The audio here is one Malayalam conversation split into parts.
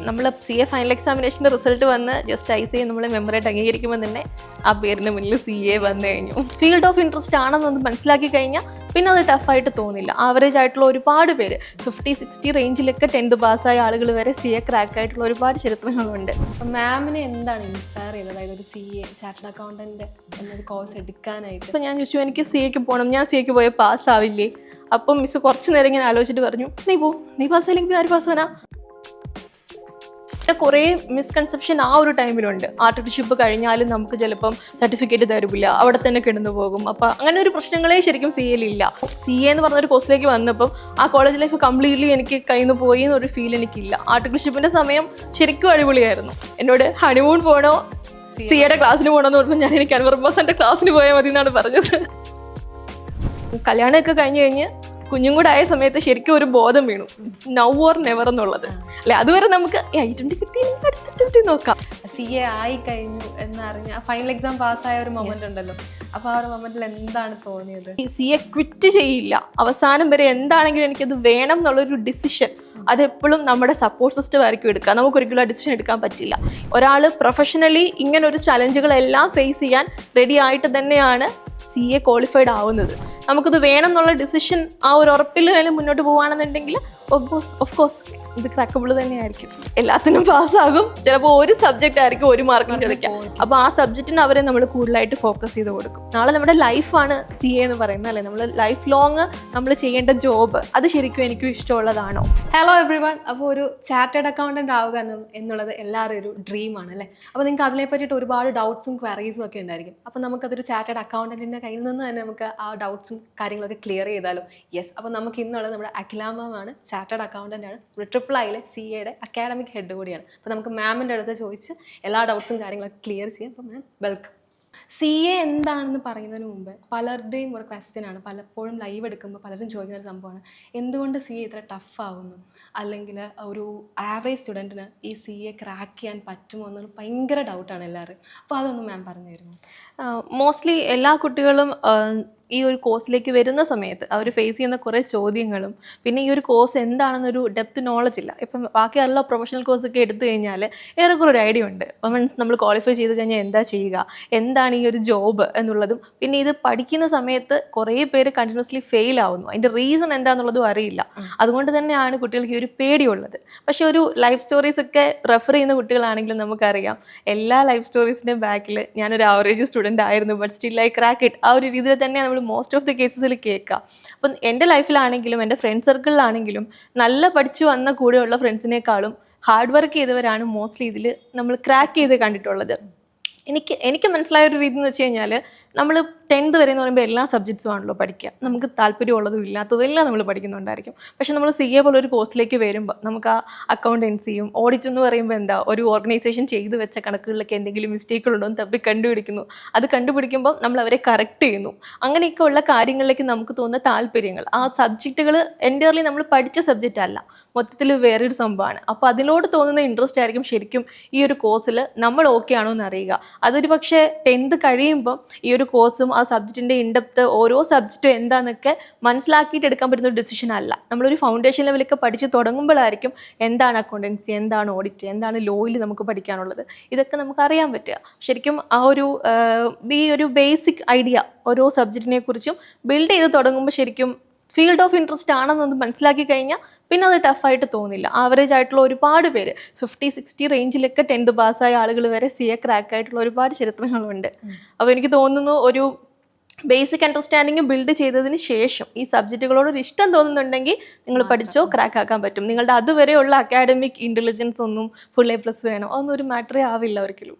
നമ്മൾ CA ഫൈനൽ എക്സാമിനേഷൻ്റെ റിസൾട്ട് വന്ന് ജസ്റ്റ് ICA നമ്മളെ മെമ്പറായിട്ട് അംഗീകരിക്കുമ്പോൾ തന്നെ ആ പേരിന് മുന്നിൽ CA വന്നു കഴിഞ്ഞു. ഫീൽഡ് ഓഫ് ഇൻട്രസ്റ്റ് ആണെന്നൊന്ന് മനസ്സിലാക്കി കഴിഞ്ഞാൽ പിന്നെ അത് ടഫായിട്ട് തോന്നില്ല. ആവറേജ് ആയിട്ടുള്ള ഒരുപാട് പേര് 50-60 റേഞ്ചിലൊക്കെ 10th പാസ്സായ ആളുകൾ വരെ CA ക്രാക്ക് ആയിട്ടുള്ള ഒരുപാട് ചരിത്രങ്ങളുണ്ട്. അപ്പം മാമിനെ എന്താണ് ഇൻസ്പയർ ചെയ്തത്, അതായത് ഒരു CA ചാർട്ടേഡ് അക്കൗണ്ടന്റ് എന്നൊരു കോഴ്സ് എടുക്കാനായിട്ട്? അപ്പം ഞാൻ ചോദിച്ചു എനിക്ക് CAക്ക് പോകണം, ഞാൻ CAക്ക് പോയാൽ പാസ്സാവില്ലേ? അപ്പം മിസ് കുറച്ച് നേരം ഇങ്ങനെ ആലോചിച്ചിട്ട് പറഞ്ഞു നീ പാസ്സായില്ലെങ്കിൽ ആര് പാസ്സാനാ? കുറേ മിസ്കൺസെപ്ഷൻ ആ ഒരു ടൈമിലുണ്ട്. ആർട്ടിഷിപ്പ് കഴിഞ്ഞാലും നമുക്ക് ചിലപ്പം സർട്ടിഫിക്കറ്റ് തരില്ല, അവിടെ തന്നെ കിടന്നു പോകും. അപ്പം അങ്ങനെ ഒരു പ്രശ്നങ്ങളേ ശരിക്കും CAയിലില്ല. CA എന്ന് പറഞ്ഞൊരു കോഴ്സിലേക്ക് വന്നപ്പം ആ കോളേജ് ലൈഫ് കംപ്ലീറ്റ്ലി എനിക്ക് കയ്യിൽ നിന്ന് പോയി എന്നൊരു ഫീൽ എനിക്കില്ല. ആർട്ടിഷിപ്പിൻ്റെ സമയം ശരിക്കും അടിപൊളിയായിരുന്നു. എന്നോട് ഹണിമൂൺ പോകണോ CAയുടെ ക്ലാസ്സിന് പോകണമെന്ന് പറഞ്ഞപ്പോൾ എനിക്ക് അൻവർ ബോസിൻ്റെ ക്ലാസ്സിന് പോയാൽ മതി എന്നാണ് പറഞ്ഞത്. കല്യാണമൊക്കെ കഴിഞ്ഞ് കുഞ്ഞും കൂടെ ആയ സമയത്ത് ശരിക്കും ഒരു ബോധം വീണു, ഇറ്റ്സ് നൗ ഓർ നെവർ എന്നുള്ളത്. അല്ലെ, അതുവരെ നമുക്ക് കിട്ടി നോക്കാം. CA ആയി കഴിഞ്ഞു എന്നറിഞ്ഞ ഫൈനൽ എക്സാം പാസ്സായ ഒരു മൊമെന്റ് ഉണ്ടല്ലോ, അപ്പൊ ആ ഒരു മൊമെന്റിൽ എന്താണ് തോന്നിയത്? CA ക്വിറ്റ് ചെയ്യില്ല, അവസാനം വരെ എന്താണെങ്കിലും എനിക്കത് വേണം എന്നുള്ളൊരു ഡിസിഷൻ അതെപ്പോഴും നമ്മുടെ സപ്പോർട്ട് സിസ്റ്റം ആയിരിക്കും എടുക്കുക. നമുക്കൊരിക്കലും ആ ഡിസിഷൻ എടുക്കാൻ പറ്റില്ല. ഒരാൾ പ്രൊഫഷണലി ഇങ്ങനെ ഒരു ചലഞ്ചുകളെല്ലാം ഫേസ് ചെയ്യാൻ റെഡി ആയിട്ട് തന്നെയാണ് CA ക്വാളിഫൈഡ് ആവുന്നത്. നമുക്കത് വേണം എന്നുള്ള ഡിസിഷൻ ആ ഒരു ഉറപ്പിൽ വേണം മുന്നോട്ട് പോകുകയാണെന്നുണ്ടെങ്കിൽ ഓഫ് കോഴ്സ് ഇത് ക്രാക്കബിൾ തന്നെയായിരിക്കും. എല്ലാത്തിനും പാസ്സാകും. ചിലപ്പോൾ ഒരു സബ്ജക്റ്റ് ആയിരിക്കും ഒരു മാർക്കിന് ചോദിക്കാം. അപ്പോൾ ആ സബ്ജക്റ്റിന് അവരെ നമ്മൾ കൂടുതലായിട്ട് ഫോക്കസ് ചെയ്ത് കൊടുക്കും. നാളെ നമ്മുടെ ലൈഫാണ് CA എന്ന് പറയുന്നത്, അല്ലേ? നമ്മൾ ലൈഫ് ലോങ് നമ്മൾ ചെയ്യേണ്ട ജോബ് അത് ശരിക്കും എനിക്കും ഇഷ്ടമുള്ളതാണോ? Hello everyone. അപ്പോൾ ഒരു ചാർട്ടേഡ് അക്കൗണ്ടന്റ് ആവുക എന്നുള്ളത് എല്ലാവരും ഒരു ഡ്രീമാണ്, അല്ലേ? അപ്പോൾ നിങ്ങൾക്ക് അതിനെ പറ്റിയിട്ട് ഒരുപാട് ഡൗട്ട്സും ക്വയറീസും ഒക്കെ ഉണ്ടായിരിക്കും. അപ്പോൾ നമുക്കതൊരു ചാർട്ടേഡ് അക്കൗണ്ടന്റിൻ്റെ കയ്യിൽ നിന്ന് തന്നെ നമുക്ക് ആ ഡൗട്ട്സും കാര്യങ്ങളൊക്കെ ക്ലിയർ ചെയ്താലോ? യെസ്. അപ്പോൾ നമുക്ക് ഇന്നുള്ളത് നമ്മുടെ അഖിലാമാണ്, ചാർട്ടേഡ് അക്കൗണ്ടന്റ് ആണ്, IIIലെ CAയുടെ അക്കാഡമിക് ഹെഡ് കൂടിയാണ്. അപ്പോൾ നമുക്ക് മാമിൻ്റെ അടുത്ത് ചോദിച്ച് എല്ലാ ഡൗട്ട്സും കാര്യങ്ങളൊക്കെ ക്ലിയർ ചെയ്യാം. അപ്പോൾ മാം വെൽക്കം. CA എന്താണെന്ന് പറയുന്നതിന് മുമ്പ് പലരുടെയും ഒരു ക്വസ്റ്റ്യൻ ആണ്, പലപ്പോഴും ലൈവ് എടുക്കുമ്പോൾ പലരും ചോദിക്കുന്ന ഒരു സംഭവമാണ്, എന്തുകൊണ്ട് CA ഇത്ര ടഫ് ആവുന്നു, അല്ലെങ്കിൽ ഒരു ആവറേജ് സ്റ്റുഡൻറ്റിന് ഈ CA ക്രാക്ക് ചെയ്യാൻ പറ്റുമോ എന്നൊരു ഭയങ്കര ഡൗട്ടാണ് എല്ലാവരും. അപ്പോൾ അതൊന്ന് മാം പറഞ്ഞു തരുമോ? മോസ്റ്റ്ലി എല്ലാ കുട്ടികളും ഈ ഒരു കോഴ്സിലേക്ക് വരുന്ന സമയത്ത് അവർ ഫേസ് ചെയ്യുന്ന കുറേ ചോദ്യങ്ങളും പിന്നെ ഈ ഒരു കോഴ്സ് എന്താണെന്നൊരു ഡെപ്ത് നോളജ് ഇല്ല. ഇപ്പം ബാക്കി എല്ലാ പ്രൊഫഷണൽ കോഴ്സൊക്കെ എടുത്തു കഴിഞ്ഞാൽ ഏറെക്കുറെ ഒരു ഐഡിയ ഉണ്ട്. മീൻസ് നമ്മൾ ക്വാളിഫൈ ചെയ്ത് കഴിഞ്ഞാൽ എന്താ ചെയ്യുക, എന്താണ് ഈ ഒരു ജോബ് എന്നുള്ളതും. പിന്നെ ഇത് പഠിക്കുന്ന സമയത്ത് കുറേ പേര് കണ്ടിന്യൂസ്ലി ഫെയിൽ ആവുന്നു, അതിൻ്റെ റീസൺ എന്താണെന്നുള്ളതും അറിയില്ല. അതുകൊണ്ട് തന്നെയാണ് കുട്ടികൾക്ക് ഈ ഒരു പേടിയുള്ളത്. പക്ഷേ ഒരു ലൈഫ് സ്റ്റോറീസ് ഒക്കെ റെഫർ ചെയ്യുന്ന കുട്ടികളാണെങ്കിലും നമുക്കറിയാം എല്ലാ ലൈഫ് സ്റ്റോറീസിൻ്റെയും ബാക്കിൽ ഞാനൊരു ആവറേജ് സ്റ്റുഡൻ്റ് ആയിരുന്നു but still I crack it, ആ ഒരു രീതിയിൽ തന്നെ നമ്മൾ മോസ്റ്റ് ഓഫ് ദി കേസസിൽ കേൾക്കാം. അപ്പം എൻ്റെ ലൈഫിലാണെങ്കിലും എൻ്റെ ഫ്രണ്ട് സർക്കിളിലാണെങ്കിലും നല്ല പഠിച്ചു വന്ന കൂടെയുള്ള ഫ്രണ്ട്സിനേക്കാളും ഹാർഡ് വർക്ക് ചെയ്തവരാണ് മോസ്റ്റ്ലി ഇതിൽ നമ്മൾ ക്രാക്ക് ചെയ്ത് കണ്ടിട്ടുള്ളത്. എനിക്ക് മനസ്സിലായ ഒരു രീതി എന്ന് വെച്ച് കഴിഞ്ഞാൽ നമ്മൾ 10th വരെ എന്ന് പറയുമ്പോൾ എല്ലാ സബ്ജക്ട്സും ആണല്ലോ പഠിക്കുക. നമുക്ക് താല്പര്യമുള്ളതും ഇല്ലാത്തതും എല്ലാം നമ്മൾ പഠിക്കുന്നുണ്ടായിരിക്കും. പക്ഷെ നമ്മൾ CA പോലൊരു കോഴ്സിലേക്ക് വരുമ്പോൾ നമുക്ക് ആ അക്കൗണ്ടൻസിയും ഓഡിറ്റ് എന്ന് പറയുമ്പോൾ എന്താ ഒരു ഓർഗനൈസേഷൻ ചെയ്തു വെച്ച കണക്കുകളിലൊക്കെ എന്തെങ്കിലും മിസ്റ്റേക്കുകളുണ്ടോ എന്ന് തപ്പി കണ്ടുപിടിക്കുന്നു. അത് കണ്ടുപിടിക്കുമ്പോൾ നമ്മൾ അവരെ കറക്റ്റ് ചെയ്യുന്നു. അങ്ങനെയൊക്കെ ഉള്ള കാര്യങ്ങളിലേക്ക് നമുക്ക് തോന്നുന്ന താല്പര്യങ്ങൾ, ആ സബ്ജക്റ്റുകൾ എൻ്റയർലി നമ്മൾ പഠിച്ച സബ്ജക്റ്റ് അല്ല, മൊത്തത്തിൽ വേറൊരു സംഭവമാണ്. അപ്പോൾ അതിനോട് തോന്നുന്ന ഇൻട്രസ്റ്റ് ആയിരിക്കും ശരിക്കും ഈ ഒരു കോഴ്സിൽ നമ്മൾ ഓക്കെ ആണോ എന്ന് അറിയുക. അതൊരു പക്ഷേ 10th കഴിയുമ്പം ഈ ഒരു കോഴ്സും ആ സബ്ജക്റ്റിൻ്റെ ഇൻഡെപ്ത് ഓരോ സബ്ജക്റ്റും എന്താണെന്നൊക്കെ മനസ്സിലാക്കിയിട്ട് എടുക്കാൻ പറ്റുന്ന ഒരു ഡിസിഷൻ അല്ല. നമ്മളൊരു ഫൗണ്ടേഷൻ ലെവലൊക്കെ പഠിച്ച് തുടങ്ങുമ്പോഴായിരിക്കും എന്താണ് അക്കൗണ്ടൻസി, എന്താണ് ഓഡിറ്റ്, എന്താണ് ലോയിൽ നമുക്ക് പഠിക്കാനുള്ളത്, ഇതൊക്കെ നമുക്ക് അറിയാൻ പറ്റുക. ശരിക്കും ആ ഒരു ബേസിക് ഐഡിയ ഓരോ സബ്ജക്റ്റിനെ കുറിച്ചും ബിൽഡ് ചെയ്ത് തുടങ്ങുമ്പോൾ ശരിക്കും ഫീൽഡ് ഓഫ് ഇൻട്രസ്റ്റ് ആണെന്നൊന്ന് മനസ്സിലാക്കി കഴിഞ്ഞാൽ പിന്നെ അത് ടഫായിട്ട് തോന്നില്ല. ആവറേജ് ആയിട്ടുള്ള ഒരുപാട് പേര് 50-60 റേഞ്ചിലൊക്കെ 10th പാസ്സായ ആളുകൾ വരെ CA ക്രാക്ക് ആയിട്ടുള്ള ഒരുപാട് ചരിത്രങ്ങളുണ്ട്. അപ്പോൾ എനിക്ക് തോന്നുന്നു ഒരു ബേസിക് അണ്ടർസ്റ്റാൻഡിങ് ബിൽഡ് ചെയ്തതിന് ശേഷം ഈ സബ്ജക്റ്റുകളോടൊരു ഇഷ്ടം തോന്നുന്നുണ്ടെങ്കിൽ നിങ്ങൾ പഠിച്ചോ ക്രാക്ക് ആക്കാൻ പറ്റും. നിങ്ങളുടെ അതുവരെയുള്ള അക്കാഡമിക് ഇൻ്റലിജൻസ് ഒന്നും ഫുൾ A+ വേണോ അതൊന്നും ഒരു മാറ്ററേ ആവില്ല ഒരിക്കലും.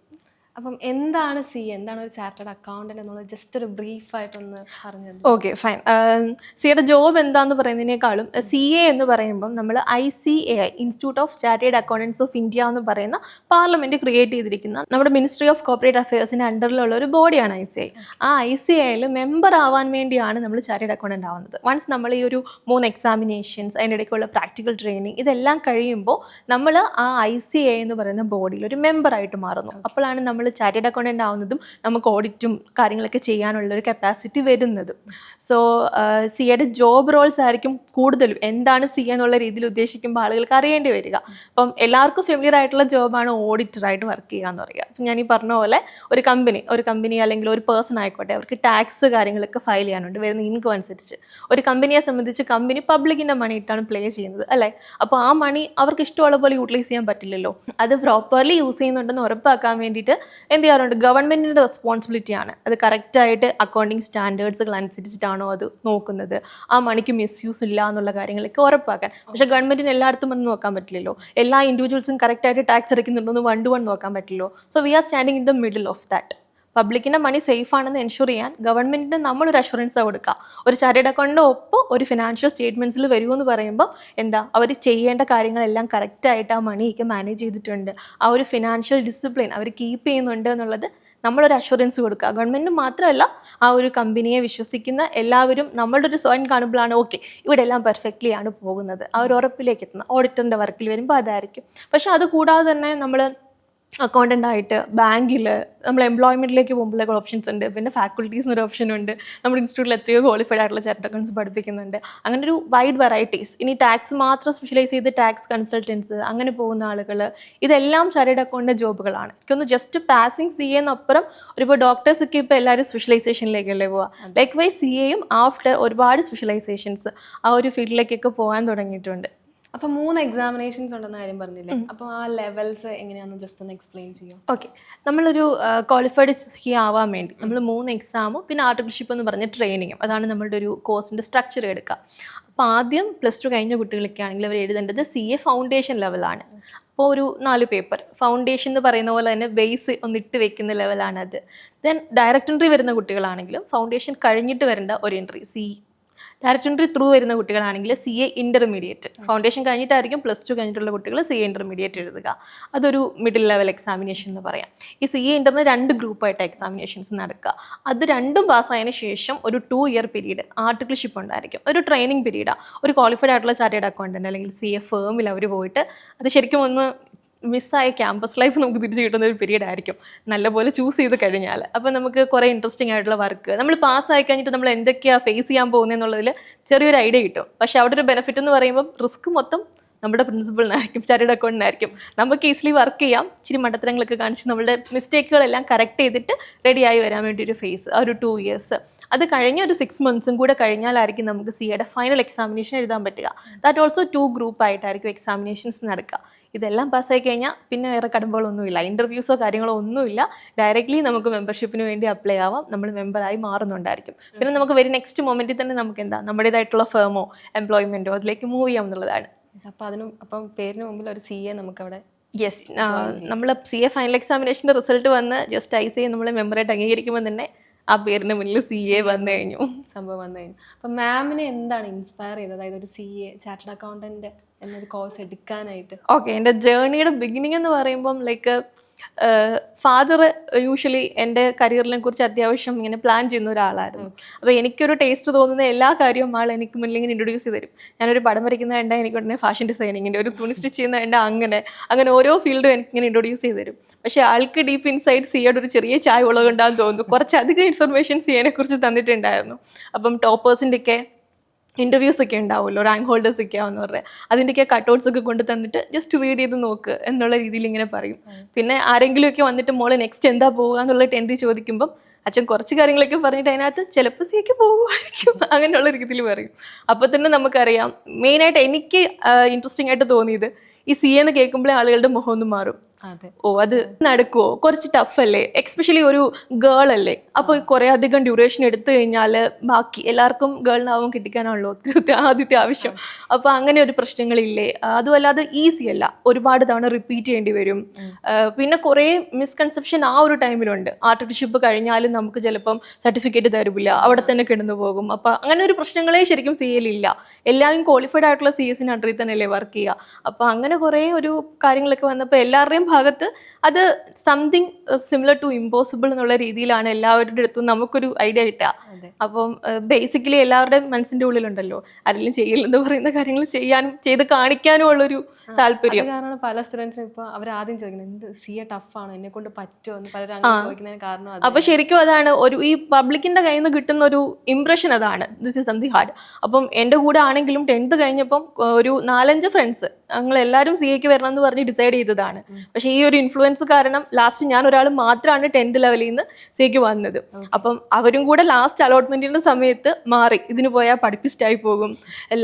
അപ്പം എന്താണ് CA, എന്താണ് ഒരു ചാർട്ടേഡ് അക്കൗണ്ടന്റ് എന്നുള്ളത് ജസ്റ്റ് ഒരു ബ്രീഫായിട്ടൊന്ന് പറഞ്ഞത്? Okay fine. CAയുടെ ജോബ് എന്താന്ന് പറയുന്നതിനേക്കാളും CA എന്ന് പറയുമ്പം നമ്മൾ ICAI institute of chartered accountants of India എന്ന് പറയുന്ന പാർലമെൻറ്റ് ക്രിയേറ്റ് ചെയ്തിരിക്കുന്ന നമ്മുടെ മിനിസ്ട്രി ഓഫ് കോർപ്പറേറ്റ് അഫയേഴ്സിൻ്റെ അണ്ടറിലുള്ള ഒരു ബോഡിയാണ് ICAI. ആ ICAIയിൽ മെമ്പർ ആവാൻ വേണ്ടിയാണ് നമ്മൾ ചാർട്ടേഡ് അക്കൗണ്ടൻ്റ് ആവുന്നത്. വൺസ് നമ്മൾ ഈ ഒരു 3 എക്സാമിനേഷൻസ് അതിൻ്റെ ഇടയ്ക്കുള്ള പ്രാക്ടിക്കൽ ട്രെയിനിങ് ഇതെല്ലാം കഴിയുമ്പോൾ നമ്മൾ ആ ICAI എന്ന് പറയുന്ന ബോഡിയിൽ ഒരു മെമ്പറായിട്ട് മാറുന്നു. അപ്പോഴാണ് നമ്മൾ നമ്മൾ ചാർട്ടേഡ് അക്കൗണ്ടൻ്റ് ആവുന്നതും നമുക്ക് ഓഡിറ്റും കാര്യങ്ങളൊക്കെ ചെയ്യാനുള്ള ഒരു കപ്പാസിറ്റി വരുന്നതും. സോ സിയുടെ ജോബ് റോൾസ് ആയിരിക്കും കൂടുതലും എന്താണ് സി എന്നുള്ള രീതിയിൽ ഉദ്ദേശിക്കുമ്പോൾ ആളുകൾക്ക് അറിയേണ്ടി വരിക. അപ്പം എല്ലാവർക്കും ഫെമിലിയർ ആയിട്ടുള്ള ജോബാണ് ഓഡിറ്ററായിട്ട് വർക്ക് ചെയ്യുക എന്ന് പറയുക. അപ്പം ഞാൻ ഈ പറഞ്ഞ പോലെ ഒരു കമ്പനി അല്ലെങ്കിൽ ഒരു പേഴ്സൺ ആയിക്കോട്ടെ, അവർക്ക് ടാക്സ് കാര്യങ്ങളൊക്കെ ഫയൽ ചെയ്യാനുണ്ട് വരുന്ന ഇൻകം അനുസരിച്ച്. ഒരു കമ്പനിയെ സംബന്ധിച്ച് കമ്പനി പബ്ലിക്കിൻ്റെ മണി ഇട്ടാണ് പ്ലേ ചെയ്യുന്നത് അല്ലേ. അപ്പോൾ ആ മണി അവർക്ക് ഇഷ്ടമുള്ള പോലെ യൂട്ടിലൈസ് ചെയ്യാൻ പറ്റില്ലല്ലോ. അത് പ്രോപ്പർലി യൂസ് ചെയ്യുന്നുണ്ടെന്ന് ഉറപ്പാക്കാൻ വേണ്ടിയിട്ട് എന്ത് ചെയ്യാറുണ്ട്, ഗവൺമെൻറ്റിൻ്റെ റെസ്പോൺസിബിലിറ്റിയാണ് അത് കറക്റ്റായിട്ട് അക്കൗണ്ടിങ് സ്റ്റാൻഡേർഡ്സുകൾ അനുസരിച്ചിട്ടാണോ അത് നോക്കുന്നത്, ആ മണിക്ക് മിസ്യൂസ് ഇല്ല എന്നുള്ള കാര്യങ്ങളൊക്കെ ഉറപ്പാക്കാൻ. പക്ഷേ ഗവൺമെൻറ്റിന് എല്ലായിടത്തും വന്ന് നോക്കാൻ പറ്റില്ലല്ലോ, എല്ലാ ഇൻഡിവിജ്വൽസും കറക്റ്റായിട്ട് ടാക്സ് അടയ്ക്കുന്നുണ്ടോ എന്ന് 1 നോക്കാൻ പറ്റില്ലോ. So we are standing in the middle of that. പബ്ലിക്കിൻ്റെ മണി സേഫ് ആണെന്ന് എൻഷുർ ചെയ്യാൻ ഗവൺമെൻറ്റിന് നമ്മളൊരു അഷുറൻസ് കൊടുക്കുക. ഒരു ചാർട്ടേഡ് അക്കൗണ്ടിൻ്റെ ഒപ്പം ഒരു ഫിനാൻഷ്യൽ സ്റ്റേറ്റ്മെൻറ്റ്സിൽ വരുമെന്ന് പറയുമ്പോൾ എന്താ, അവർ ചെയ്യേണ്ട കാര്യങ്ങളെല്ലാം കറക്റ്റായിട്ട് ആ മണിയൊക്കെ മാനേജ് ചെയ്തിട്ടുണ്ട്, ആ ഒരു ഫിനാൻഷ്യൽ ഡിസിപ്ലിൻ അവർ കീപ്പ് ചെയ്യുന്നുണ്ട് എന്നുള്ളത് നമ്മളൊരു അഷുറൻസ് കൊടുക്കുക. ഗവൺമെൻറ് മാത്രമല്ല, ആ ഒരു കമ്പനിയെ വിശ്വസിക്കുന്ന എല്ലാവരും നമ്മളുടെ ഒരു സോയിൻ കാണുമ്പോഴാണ് ഓക്കെ ഇവിടെ എല്ലാം പെർഫെക്റ്റ്ലി ആണ് പോകുന്നത്, ആ ഒരു ഉറപ്പിലേക്ക് എത്തുന്നത്. ഓഡിറ്ററിൻ്റെ വർക്കിൽ വരുമ്പോൾ അതായിരിക്കും. പക്ഷെ അത് കൂടാതെ തന്നെ നമ്മൾ അക്കൗണ്ടൻ്റ് ആയിട്ട് ബാങ്കിൽ നമ്മൾ എംപ്ലോയ്മെൻറ്റിലേക്ക് പോകുമ്പോഴേക്കുള്ള ഓപ്ഷൻസ് ഉണ്ട്. പിന്നെ ഫാക്കൽറ്റീസ് എന്നൊരു ഓപ്ഷനുണ്ട്. നമ്മുടെ ഇൻസ്റ്റിറ്റ്യൂട്ടിൽ എത്രയോ ക്വാളിഫൈഡ് ആയിട്ടുള്ള ചാർട്ടേഡ് അക്കൗണ്ട്സ് പഠിപ്പിക്കുന്നുണ്ട്. അങ്ങനെ ഒരു വൈഡ് വെറൈറ്റീസ്. ഇനി ടാക്സ് മാത്രം സ്പെഷ്യലൈസ് ചെയ്ത് ടാക്സ് കൺസൾട്ടൻസ് അങ്ങനെ പോകുന്ന ആളുകൾ, ഇതെല്ലാം ചാർട്ടേഡ് അക്കൗണ്ടിൻ്റെ ജോബുകളാണ്. എനിക്കൊന്ന് ജസ്റ്റ് പാസിങ് സി എന്നപ്പുറം ഒരുപാട് ഡോക്ടേഴ്സൊക്കെ ഇപ്പോൾ എല്ലാവരും സ്പെഷ്യലൈസേഷനിലേക്കല്ലേ പോവുക. ലൈക്ക് വൈസ് സി എയും ആഫ്റ്റർ ഒരുപാട് സ്പെഷ്യലൈസേഷൻസ് ആ ഒരു ഫീൽഡിലേക്കൊക്കെ പോകാൻ തുടങ്ങിയിട്ടുണ്ട്. അപ്പോൾ 3 എക്സാമിനേഷൻസ് ഉണ്ടെന്ന കാര്യം പറഞ്ഞില്ലേ, അപ്പോൾ ആ ലെവൽസ് എങ്ങനെയാണെന്ന് ജസ്റ്റ് ഒന്ന് എക്സ്പ്ലെയിൻ ചെയ്യാം. ഓക്കെ, നമ്മളൊരു ക്വാളിഫൈഡ് സി ആവാൻ വേണ്ടി നമ്മൾ 3 എക്സാമും പിന്നെ ആർട്ടിക്കിൾഷിപ്പ് എന്ന് പറഞ്ഞ ട്രെയിനിങ്ങും, അതാണ് നമ്മളുടെ ഒരു കോഴ്സിൻ്റെ സ്ട്രക്ചർ എടുക്കുക. അപ്പോൾ ആദ്യം +2 കഴിഞ്ഞ കുട്ടികളൊക്കെ ആണെങ്കിൽ അവർ എഴുതേണ്ടത് CA ഫൗണ്ടേഷൻ ലെവലാണ്. അപ്പോൾ ഒരു 4 പേപ്പർ ഫൗണ്ടേഷൻ എന്ന് പറയുന്ന പോലെ തന്നെ ബേസ് ഒന്നിട്ട് വെക്കുന്ന ലെവലാണത്. ദെൻ ഡയറക്റ്റ് എൻട്രി വരുന്ന കുട്ടികളാണെങ്കിലും ഫൗണ്ടേഷൻ കഴിഞ്ഞിട്ട് വരേണ്ട ഒരു എൻട്രി ഡയറക്റ്റ് എൻട്രി ത്രൂ വരുന്ന കുട്ടികളാണെങ്കിൽ CA ഇൻ്റർമീഡിയറ്റ്, ഫൗണ്ടേഷൻ കഴിഞ്ഞിട്ടായിരിക്കും +2 കഴിഞ്ഞിട്ടുള്ള കുട്ടികൾ CA ഇൻ്റർമീഡിയറ്റ് എഴുതുക. അതൊരു മിഡിൽ ലെവൽ എക്സാമിനേഷൻ എന്ന് പറയാം. ഈ CA ഇൻ്ററിന് 2 ഗ്രൂപ്പായിട്ട് എക്സാമിനേഷൻസ് നടക്കുക. അത് രണ്ടും പാസ്സായതിനു ശേഷം ഒരു 2 ഇയർ പീരീഡ് ആർട്ടിക്കിൾഷിപ്പ് ഉണ്ടായിരിക്കും, ഒരു ട്രെയിനിങ് പീരീഡാണ്. ഒരു ക്വാളിഫൈഡ് ആയിട്ടുള്ള ചാർട്ടേഡ് അക്കൗണ്ടൻ്റ് അല്ലെങ്കിൽ CA ഫേമിൽ അവർ പോയിട്ട് അത് ശരിക്കും ഒന്ന് മിസ്സായ ക്യാമ്പസ് ലൈഫ് നമുക്ക് തിരിച്ച് കിട്ടുന്ന ഒരു പീരീഡ് ആയിരിക്കും, നല്ലപോലെ ചൂസ് ചെയ്ത് കഴിഞ്ഞാൽ. അപ്പോൾ നമുക്ക് കുറേ ഇൻട്രസ്റ്റിംഗ് ആയിട്ടുള്ള വർക്ക് നമ്മൾ പാസ്സായി കഴിഞ്ഞിട്ട് നമ്മൾ എന്തൊക്കെയാണ് ഫേസ് ചെയ്യാൻ പോകുന്നതെന്നുള്ളതിൽ ചെറിയൊരു ഐഡിയ കിട്ടും. പക്ഷേ അവിടെ ഒരു ബെനിഫിറ്റ് എന്ന് പറയുമ്പോൾ റിസ്ക് മൊത്തം നമ്മുടെ പ്രിൻസിപ്പളിനായിരിക്കും, ചാർട്ടേഡ് അക്കൗണ്ടിനായിരിക്കും. നമുക്ക് ഈസിലി വർക്ക് ചെയ്യാം, ഇച്ചിരി മണ്ടത്തരങ്ങളൊക്കെ കാണിച്ച് നമ്മളുടെ മിസ്റ്റേക്കുകളെല്ലാം കറക്റ്റ് ചെയ്തിട്ട് റെഡിയായി വരാൻ വേണ്ടി ഒരു ഫേസ്, ആ ഒരു 2 ഇയേഴ്സ്. അത് കഴിഞ്ഞ് ഒരു 6 മന്ത്സും കൂടെ കഴിഞ്ഞാലായിരിക്കും നമുക്ക് CAയുടെ ഫൈനൽ എക്സാമിനേഷൻ എഴുതാൻ പറ്റുക. ദാറ്റ് ഓൾസോ 2 ഗ്രൂപ്പായിട്ടായിരിക്കും എക്സാമിനേഷൻസ് നടക്കുക. ഇതെല്ലാം പാസ്സായി കഴിഞ്ഞാൽ പിന്നെ വേറെ കടമ്പകളൊന്നുമില്ല, ഇൻ്റർവ്യൂസോ കാര്യങ്ങളോ ഒന്നുമില്ല. ഡയറക്റ്റ്ലി നമുക്ക് മെമ്പർഷിപ്പിന് വേണ്ടി അപ്ലൈ ആവാം, നമ്മൾ മെമ്പറായി മാറുന്നുണ്ടായിരിക്കും. പിന്നെ നമുക്ക് വെരി നെക്സ്റ്റ് മൊമെൻറ്റിൽ തന്നെ നമുക്ക് എന്താ നമ്മുടേതായിട്ടുള്ള ഫേമോ എംപ്ലോയ്മെൻറ്റോ അതിലേക്ക് മൂവ് ചെയ്യാം എന്നുള്ളതാണ്. അപ്പം പേരിന് മുമ്പിൽ ഒരു CA നമുക്കവിടെ യെസ്, നമ്മൾ CA ഫൈനൽ എക്സാമിനേഷൻ്റെ റിസൾട്ട് വന്ന് ജസ്റ്റ് ICA നമ്മൾ മെമ്പറായിട്ട് അംഗീകരിക്കുമ്പോൾ തന്നെ ആ പേരിന് മുന്നിൽ CA വന്നു കഴിഞ്ഞു, സംഭവം വന്നു കഴിഞ്ഞു. അപ്പം മാമിനെ എന്താണ് ഇൻസ്പയർ ചെയ്തത്, അതായത് ഒരു CA ചാർട്ടേഡ് അക്കൗണ്ടന്റ് എന്നൊരു കോഴ്സ് എടുക്കാനായിട്ട്? ഓക്കെ, എൻ്റെ ജേർണിയുടെ ബിഗിനിങ് എന്ന് പറയുമ്പം ലൈക്ക് ഫാദർ യൂഷ്വലി എൻ്റെ കരിയറിനെ കുറിച്ച് അത്യാവശ്യം ഇങ്ങനെ പ്ലാൻ ചെയ്യുന്ന ഒരാളായിരുന്നു. അപ്പോൾ എനിക്കൊരു ടേസ്റ്റ് തോന്നുന്ന എല്ലാ കാര്യവും ആൾ എനിക്ക് മുന്നിൽ ഇങ്ങനെ ഇൻട്രൊഡ്യൂസ് ചെയ്ത് തരും. ഞാനൊരു പടം വരയ്ക്കുന്ന കണ്ടാൽ എനിക്ക് ഉടനെ ഫാഷൻ ഡിസൈനിങ്ങിൻ്റെ, ഒരു തുണി സ്റ്റിച്ച് ചെയ്യുന്ന കണ്ടാൽ അങ്ങനെ ഓരോ ഫീൽഡും എനിക്കിങ്ങനെ ഇൻട്രൊഡ്യൂസ് ചെയ്ത് തരും. പക്ഷേ ആൾക്ക് ഡീപ്പ് ഇൻസൈഡ് CAയുടെ ഒരു ചെറിയ ചായ ഉള്ളതുകൊണ്ടാന്ന് തോന്നുന്നു കുറച്ചധികം ഇൻഫർമേഷൻ CAനെ കുറിച്ച് തന്നിട്ടുണ്ടായിരുന്നു. അപ്പം ടോപ്പേഴ്സിൻ്റെയൊക്കെ ഇൻ്റർവ്യൂസ് ഒക്കെ ഉണ്ടാവുമല്ലോ, റാങ്ക് ഹോൾഡേഴ്സ് ഒക്കെ ആവുമെന്ന് പറഞ്ഞാൽ അതിൻ്റെയൊക്കെ കട്ടൗട്ട്സ് ഒക്കെ കൊണ്ട് തന്നിട്ട് ജസ്റ്റ് റീഡ് ചെയ്ത് നോക്ക് എന്നുള്ള രീതിയിൽ ഇങ്ങനെ പറയും. പിന്നെ ആരെങ്കിലുമൊക്കെ വന്നിട്ട് മോളെ നെക്സ്റ്റ് എന്താ പോവുക എന്നുള്ള 10th ചോദിക്കുമ്പം അച്ഛൻ കുറച്ച് കാര്യങ്ങളൊക്കെ പറഞ്ഞിട്ട് അതിനകത്ത് ചിലപ്പോൾ CAക്ക് പോകുമായിരിക്കും അങ്ങനെയുള്ള രീതിയിൽ പറയും. അപ്പോൾ തന്നെ നമുക്കറിയാം മെയിനായിട്ട് എനിക്ക് ഇൻട്രസ്റ്റിംഗ് ആയിട്ട് തോന്നിയത് ഈ CA എന്ന് കേൾക്കുമ്പോഴേ ആളുകളുടെ മുഖം ഒന്ന് മാറും. ഓ അത് നടക്കുമോ, കുറച്ച് ടഫ് അല്ലേ, എക്സ്പെഷ്യലി ഒരു ഗേൾ അല്ലേ, അപ്പോൾ കുറേ അധികം ഡ്യൂറേഷൻ എടുത്തു കഴിഞ്ഞാൽ ബാക്കി എല്ലാവർക്കും ഗേളിനാവും കിട്ടിക്കാനാണല്ലോ ആദ്യത്തെ ആവശ്യം. അപ്പോൾ അങ്ങനെ ഒരു പ്രശ്നങ്ങളില്ലേ, അതുമല്ലാതെ ഈസി അല്ല, ഒരുപാട് തവണ റിപ്പീറ്റ് ചെയ്യേണ്ടി വരും. പിന്നെ കുറേ മിസ്കൺസെപ്ഷൻ ആ ഒരു ടൈമിലുണ്ട്. ആർട്ടിക്കിൾഷിപ്പ് കഴിഞ്ഞാലും നമുക്ക് ചിലപ്പം സർട്ടിഫിക്കറ്റ് തരില്ല, അവിടെ തന്നെ കിടന്നു പോകും. അപ്പോൾ അങ്ങനെ ഒരു പ്രശ്നങ്ങളെ ശരിക്കും CAയിലില്ല. എല്ലാവരും ക്വാളിഫൈഡ് ആയിട്ടുള്ള CAസിന് അണ്ടറിൽ തന്നെയല്ലേ വർക്ക് ചെയ്യുക. അപ്പോൾ അങ്ങനെ കുറേ ഒരു കാര്യങ്ങളൊക്കെ വന്നപ്പോൾ എല്ലാവരുടെയും എല്ലാവരുടെയും ഭാഗത്ത് അത് സംതിങ് സിമിലർ ടു ഇമ്പോസിബിൾ എന്നുള്ള രീതിയിലാണ് എല്ലാവരുടെ അടുത്തും നമുക്കൊരു ഐഡിയ കിട്ടുക. അപ്പം ബേസിക്കലി എല്ലാവരുടെയും മനസ്സിന്റെ ഉള്ളിലുണ്ടല്ലോ ആരെങ്കിലും ചെയ്യില്ലെന്ന് പറയുന്ന കാര്യങ്ങൾ ചെയ്യാനും ചെയ്ത് കാണിക്കാനും ഉള്ളൊരു താല്പര്യം. കാരണം പല സ്റ്റുഡൻസിനും ഇപ്പൊ അവർ ആദ്യം ചോദിക്കുന്നത് എന്ത് CA ടഫാണ്, എന്നെ കൊണ്ട് പറ്റുമോ എന്ന് പലരും അങ്ങനെ ചോദിക്കുന്നതിന് കാരണം അപ്പൊ ശരിക്കും അതാണ് ഒരു ഈ പബ്ലിക്കിന്റെ കയ്യിൽ നിന്ന് കിട്ടുന്ന ഒരു ഇംപ്രഷൻ അതാണ്, ദിസ് ഇസ് സംതിങ് ഹാർഡ്. അപ്പം എൻ്റെ കൂടെ ആണെങ്കിലും 10th കഴിഞ്ഞപ്പം ഒരു 4-5 ഫ്രണ്ട്സ് ഞങ്ങൾ എല്ലാവരും CAക്ക് വരണം എന്ന് പറഞ്ഞ് ഡിസൈഡ് ചെയ്തതാണ്. പക്ഷെ ഈ ഒരു ഇൻഫ്ലുവൻസ് കാരണം ലാസ്റ്റ് ഞാൻ ഒരാൾ മാത്രമാണ് 10th ലെവലിൽ നിന്ന് CAക്ക് വന്നത്. അപ്പം അവരും കൂടെ ലാസ്റ്റ് അലോട്ട്മെന്റിന്റെ സമയത്ത് മാറി, ഇതിന് പോയാൽ പഠിപ്പിസ്റ്റായി പോകും,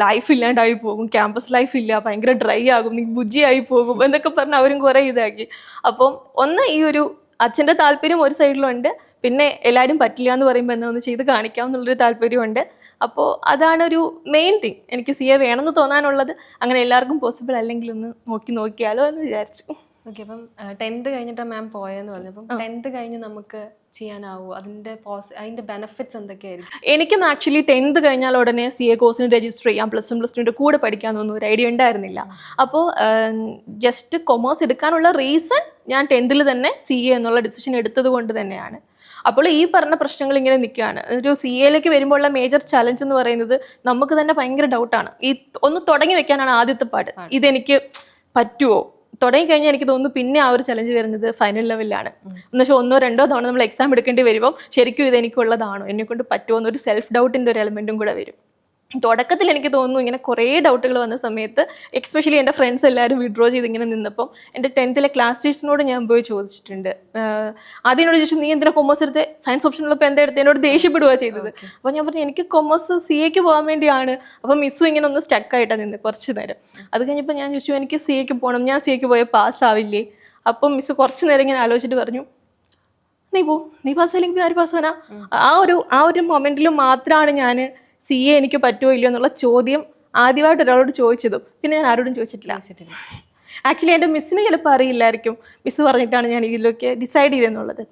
ലൈഫ് ഇല്ലാണ്ടായി പോകും, ക്യാമ്പസ് ലൈഫ് ഇല്ല, ഭയങ്കര ഡ്രൈ ആകും, നീ ബുജ്ജിയായി പോകും എന്നൊക്കെ പറഞ്ഞ് അവരും കുറെ ഇതാക്കി. അപ്പം ഒന്ന് ഈ ഒരു അച്ഛൻ്റെ താല്പര്യം ഒരു സൈഡിലുണ്ട്, പിന്നെ എല്ലാവരും പറ്റില്ല എന്ന് പറയുമ്പോൾ എന്നാ ഒന്ന് ചെയ്ത് കാണിക്കാം എന്നുള്ളൊരു താല്പര്യമുണ്ട്. അപ്പോൾ അതാണ് ഒരു മെയിൻ തിങ്. എനിക്ക് CA വേണമെന്ന് തോന്നാനുള്ളത് അങ്ങനെ എല്ലാവർക്കും പോസിബിൾ അല്ലെങ്കിൽ ഒന്ന് നോക്കിയാലോ എന്ന് വിചാരിച്ചു. ഓക്കെ. അപ്പം 10th കഴിഞ്ഞിട്ട് മാം പോയെന്ന് പറഞ്ഞു. അപ്പം 10th കഴിഞ്ഞ് നമുക്ക് ചെയ്യാനാവോ? അതിന്റെ ബെനിഫിറ്റ്സ് എന്തൊക്കെയായിരിക്കും? എനിക്കും ആക്ച്വലി 10th കഴിഞ്ഞാൽ ഉടനെ CA കോഴ്സിന് രജിസ്റ്റർ ചെയ്യാം, +1 +2 കൂടെ പഠിക്കാമെന്നൊന്നും ഒരു ഐഡിയ ഉണ്ടായിരുന്നില്ല. അപ്പോൾ ജസ്റ്റ് കൊമേഴ്സ് എടുക്കാനുള്ള റീസൺ ഞാൻ 10th തന്നെ CA എന്നുള്ള ഡിസിഷൻ എടുത്തത് കൊണ്ട് തന്നെയാണ്. അപ്പോൾ ഈ പറഞ്ഞ പ്രശ്നങ്ങൾ ഇങ്ങനെ നിൽക്കുകയാണ്. ഒരു CAയിലേക്ക് വരുമ്പോഴുള്ള മേജർ ചലഞ്ച് എന്ന് പറയുന്നത് നമുക്ക് തന്നെ ഭയങ്കര ഡൗട്ടാണ്. ഈ ഒന്ന് തുടങ്ങി വെക്കാനാണ് ആദ്യത്തെ പാട്. ഇതെനിക്ക് പറ്റുമോ? തുടങ്ങിക്കഴിഞ്ഞാൽ എനിക്ക് തോന്നുന്നു പിന്നെ ആ ഒരു ചലഞ്ച് വരുന്നത് ഫൈനൽ ലെവലിലാണ്. എന്നുവെച്ചാൽ 1-2 തവണ നമ്മൾ എക്സാം എടുക്കേണ്ടി വരുമ്പോൾ ശരിക്കും ഇത് എനിക്കുള്ളതാണോ, എന്നെക്കൊണ്ട് പറ്റുമോ എന്നൊരു സെൽഫ് ഡൗട്ടിൻ്റെ ഒരു എലമെൻറ്റും കൂടെ വരും. തുടക്കത്തിൽ എനിക്ക് തോന്നുന്നു ഇങ്ങനെ കുറേ ഡൗട്ടുകൾ വന്ന സമയത്ത് എക്സ്പെഷ്യലി എൻ്റെ ഫ്രണ്ട്സ് എല്ലാവരും വിഡ്രോ ചെയ്ത് ഇങ്ങനെ നിന്നപ്പം എൻ്റെ 10th ക്ലാസ് ടീച്ചറിനോട് ഞാൻ പോയി ചോദിച്ചിട്ടുണ്ട്. അതിനോട് ചോദിച്ചു, നീ എന്തിനാ കൊമേഴ്സ് എടുത്ത്, സയൻസ് ഓപ്ഷനുള്ളപ്പോൾ എന്താ എടുത്ത്, എന്നോട് ദേഷ്യപ്പെടുക ചെയ്തത്. അപ്പോൾ ഞാൻ പറഞ്ഞു എനിക്ക് കൊമേഴ്സ് CAക്ക് പോകാൻ വേണ്ടിയാണ്. അപ്പം മിസ്സും ഇങ്ങനെ ഒന്ന് സ്റ്റക്കായിട്ടാണ് നിന്ന് കുറച്ച് നേരം. അത് കഴിഞ്ഞപ്പോൾ ഞാൻ ചോദിച്ചു എനിക്ക് CAക്ക് പോകണം, ഞാൻ CAക്ക് പോയാൽ പാസ്സാവില്ലേ? അപ്പം മിസ്സ് കുറച്ച് നേരം ഇങ്ങനെ ആലോചിച്ചിട്ട് പറഞ്ഞു, നീ പാസ്സായില്ലെങ്കിൽ പിന്നെ ആര് പാസ്സാനാ? ആ ഒരു മൊമെന്റിൽ മാത്രമാണ് ഞാൻ CA എനിക്ക് പറ്റുമോ ഇല്ലയോ എന്നുള്ള ചോദ്യം ആദ്യമായിട്ട് ഒരാളോട് ചോദിച്ചതും പിന്നെ ഞാൻ ആരോടും ചോദിച്ചിട്ടില്ല. ആക്ച്വലി എൻ്റെ മിസ്സിന് ചിലപ്പോൾ അറിയില്ലായിരിക്കും, മിസ്സ് പറഞ്ഞിട്ടാണ് ഞാൻ ഇതിലൊക്കെ ഡിസൈഡ് ചെയ്തെന്നുള്ളത്.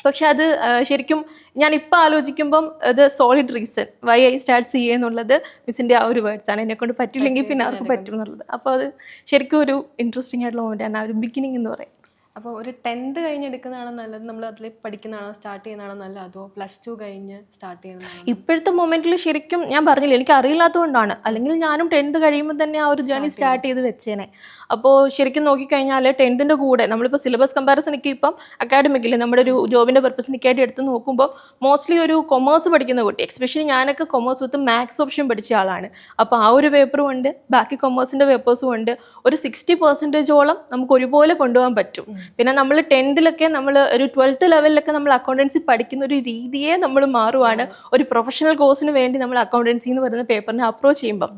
പക്ഷെ അത് ശരിക്കും ഞാൻ ഇപ്പോൾ ആലോചിക്കുമ്പം അത് solid reason why I start CA എന്നുള്ളത് മിസ്സിൻ്റെ ആ ഒരു വേർഡ്സാണ്. എന്നെക്കൊണ്ട് പറ്റില്ലെങ്കിൽ പിന്നെ ആർക്ക് പറ്റും എന്നുള്ളത്. അപ്പോൾ അത് ശരിക്കും ഒരു ഇൻട്രസ്റ്റിംഗ് ആയിട്ടുള്ള മൊമെൻ്റാണ് ആ ഒരു ബിഗിനിങ് എന്ന് പറയും. അപ്പോൾ ഒരു 10th കഴിഞ്ഞ് എടുക്കുന്നതാണോ നല്ലത്, നമ്മൾ അതിൽ പഠിക്കുന്നതാണോ സ്റ്റാർട്ട് ചെയ്യുന്നതാണോ നല്ലത്, അതോ +2 കഴിഞ്ഞ് സ്റ്റാർട്ട് ചെയ്യുന്നതാണോ? ഇപ്പോഴത്തെ മൊമെന്റിൽ ശരിക്കും ഞാൻ പറഞ്ഞില്ല, എനിക്ക് അറിയില്ലാത്തതുകൊണ്ടാണ്. അല്ലെങ്കിൽ ഞാനും 10th കഴിയുമ്പോൾ തന്നെ ആ ഒരു ജേർണി സ്റ്റാർട്ട് ചെയ്ത് വെച്ചേനെ. അപ്പോൾ ശരിക്കും നോക്കിക്കഴിഞ്ഞാൽ 10th കൂടെ നമ്മളിപ്പോൾ സിലബസ് കമ്പാരിസനൊക്കെ ഇപ്പം അക്കാഡമിക്കിൽ നമ്മുടെ ഒരു ജോബിൻ്റെ പർപ്പസിനൊക്കെയായിട്ട് എടുത്ത് നോക്കുമ്പോൾ മോസ്റ്റ്ലി ഒരു കൊമേഴ്സ് പഠിക്കുന്ന കുട്ടി, എക്സ്പെഷ്യലി ഞാനൊക്കെ കൊമേഴ്സ് വിത്ത് മാത്സ് ഓപ്ഷൻ പഠിച്ച ആളാണ്. അപ്പോൾ ആ ഒരു പേപ്പറും ഉണ്ട്, ബാക്കി കൊമേഴ്സിൻ്റെ പേപ്പേഴ്സും ഉണ്ട്. ഒരു 60% നമുക്ക് ഒരുപോലെ കൊണ്ടുപോകാൻ പറ്റും. പിന്നെ നമ്മൾ 10th നമ്മൾ ഒരു 12th ലെവലിലൊക്കെ നമ്മൾ അക്കൗണ്ടൻസി പഠിക്കുന്ന ഒരു രീതിയെ നമ്മൾ മാറുവാണ്. ഒരു പ്രൊഫഷണൽ കോഴ്സിന് വേണ്ടി നമ്മൾ അക്കൗണ്ടൻസി എന്ന് പറയുന്ന പേപ്പറിനെ അപ്രോച്ച് ചെയ്യുമ്പം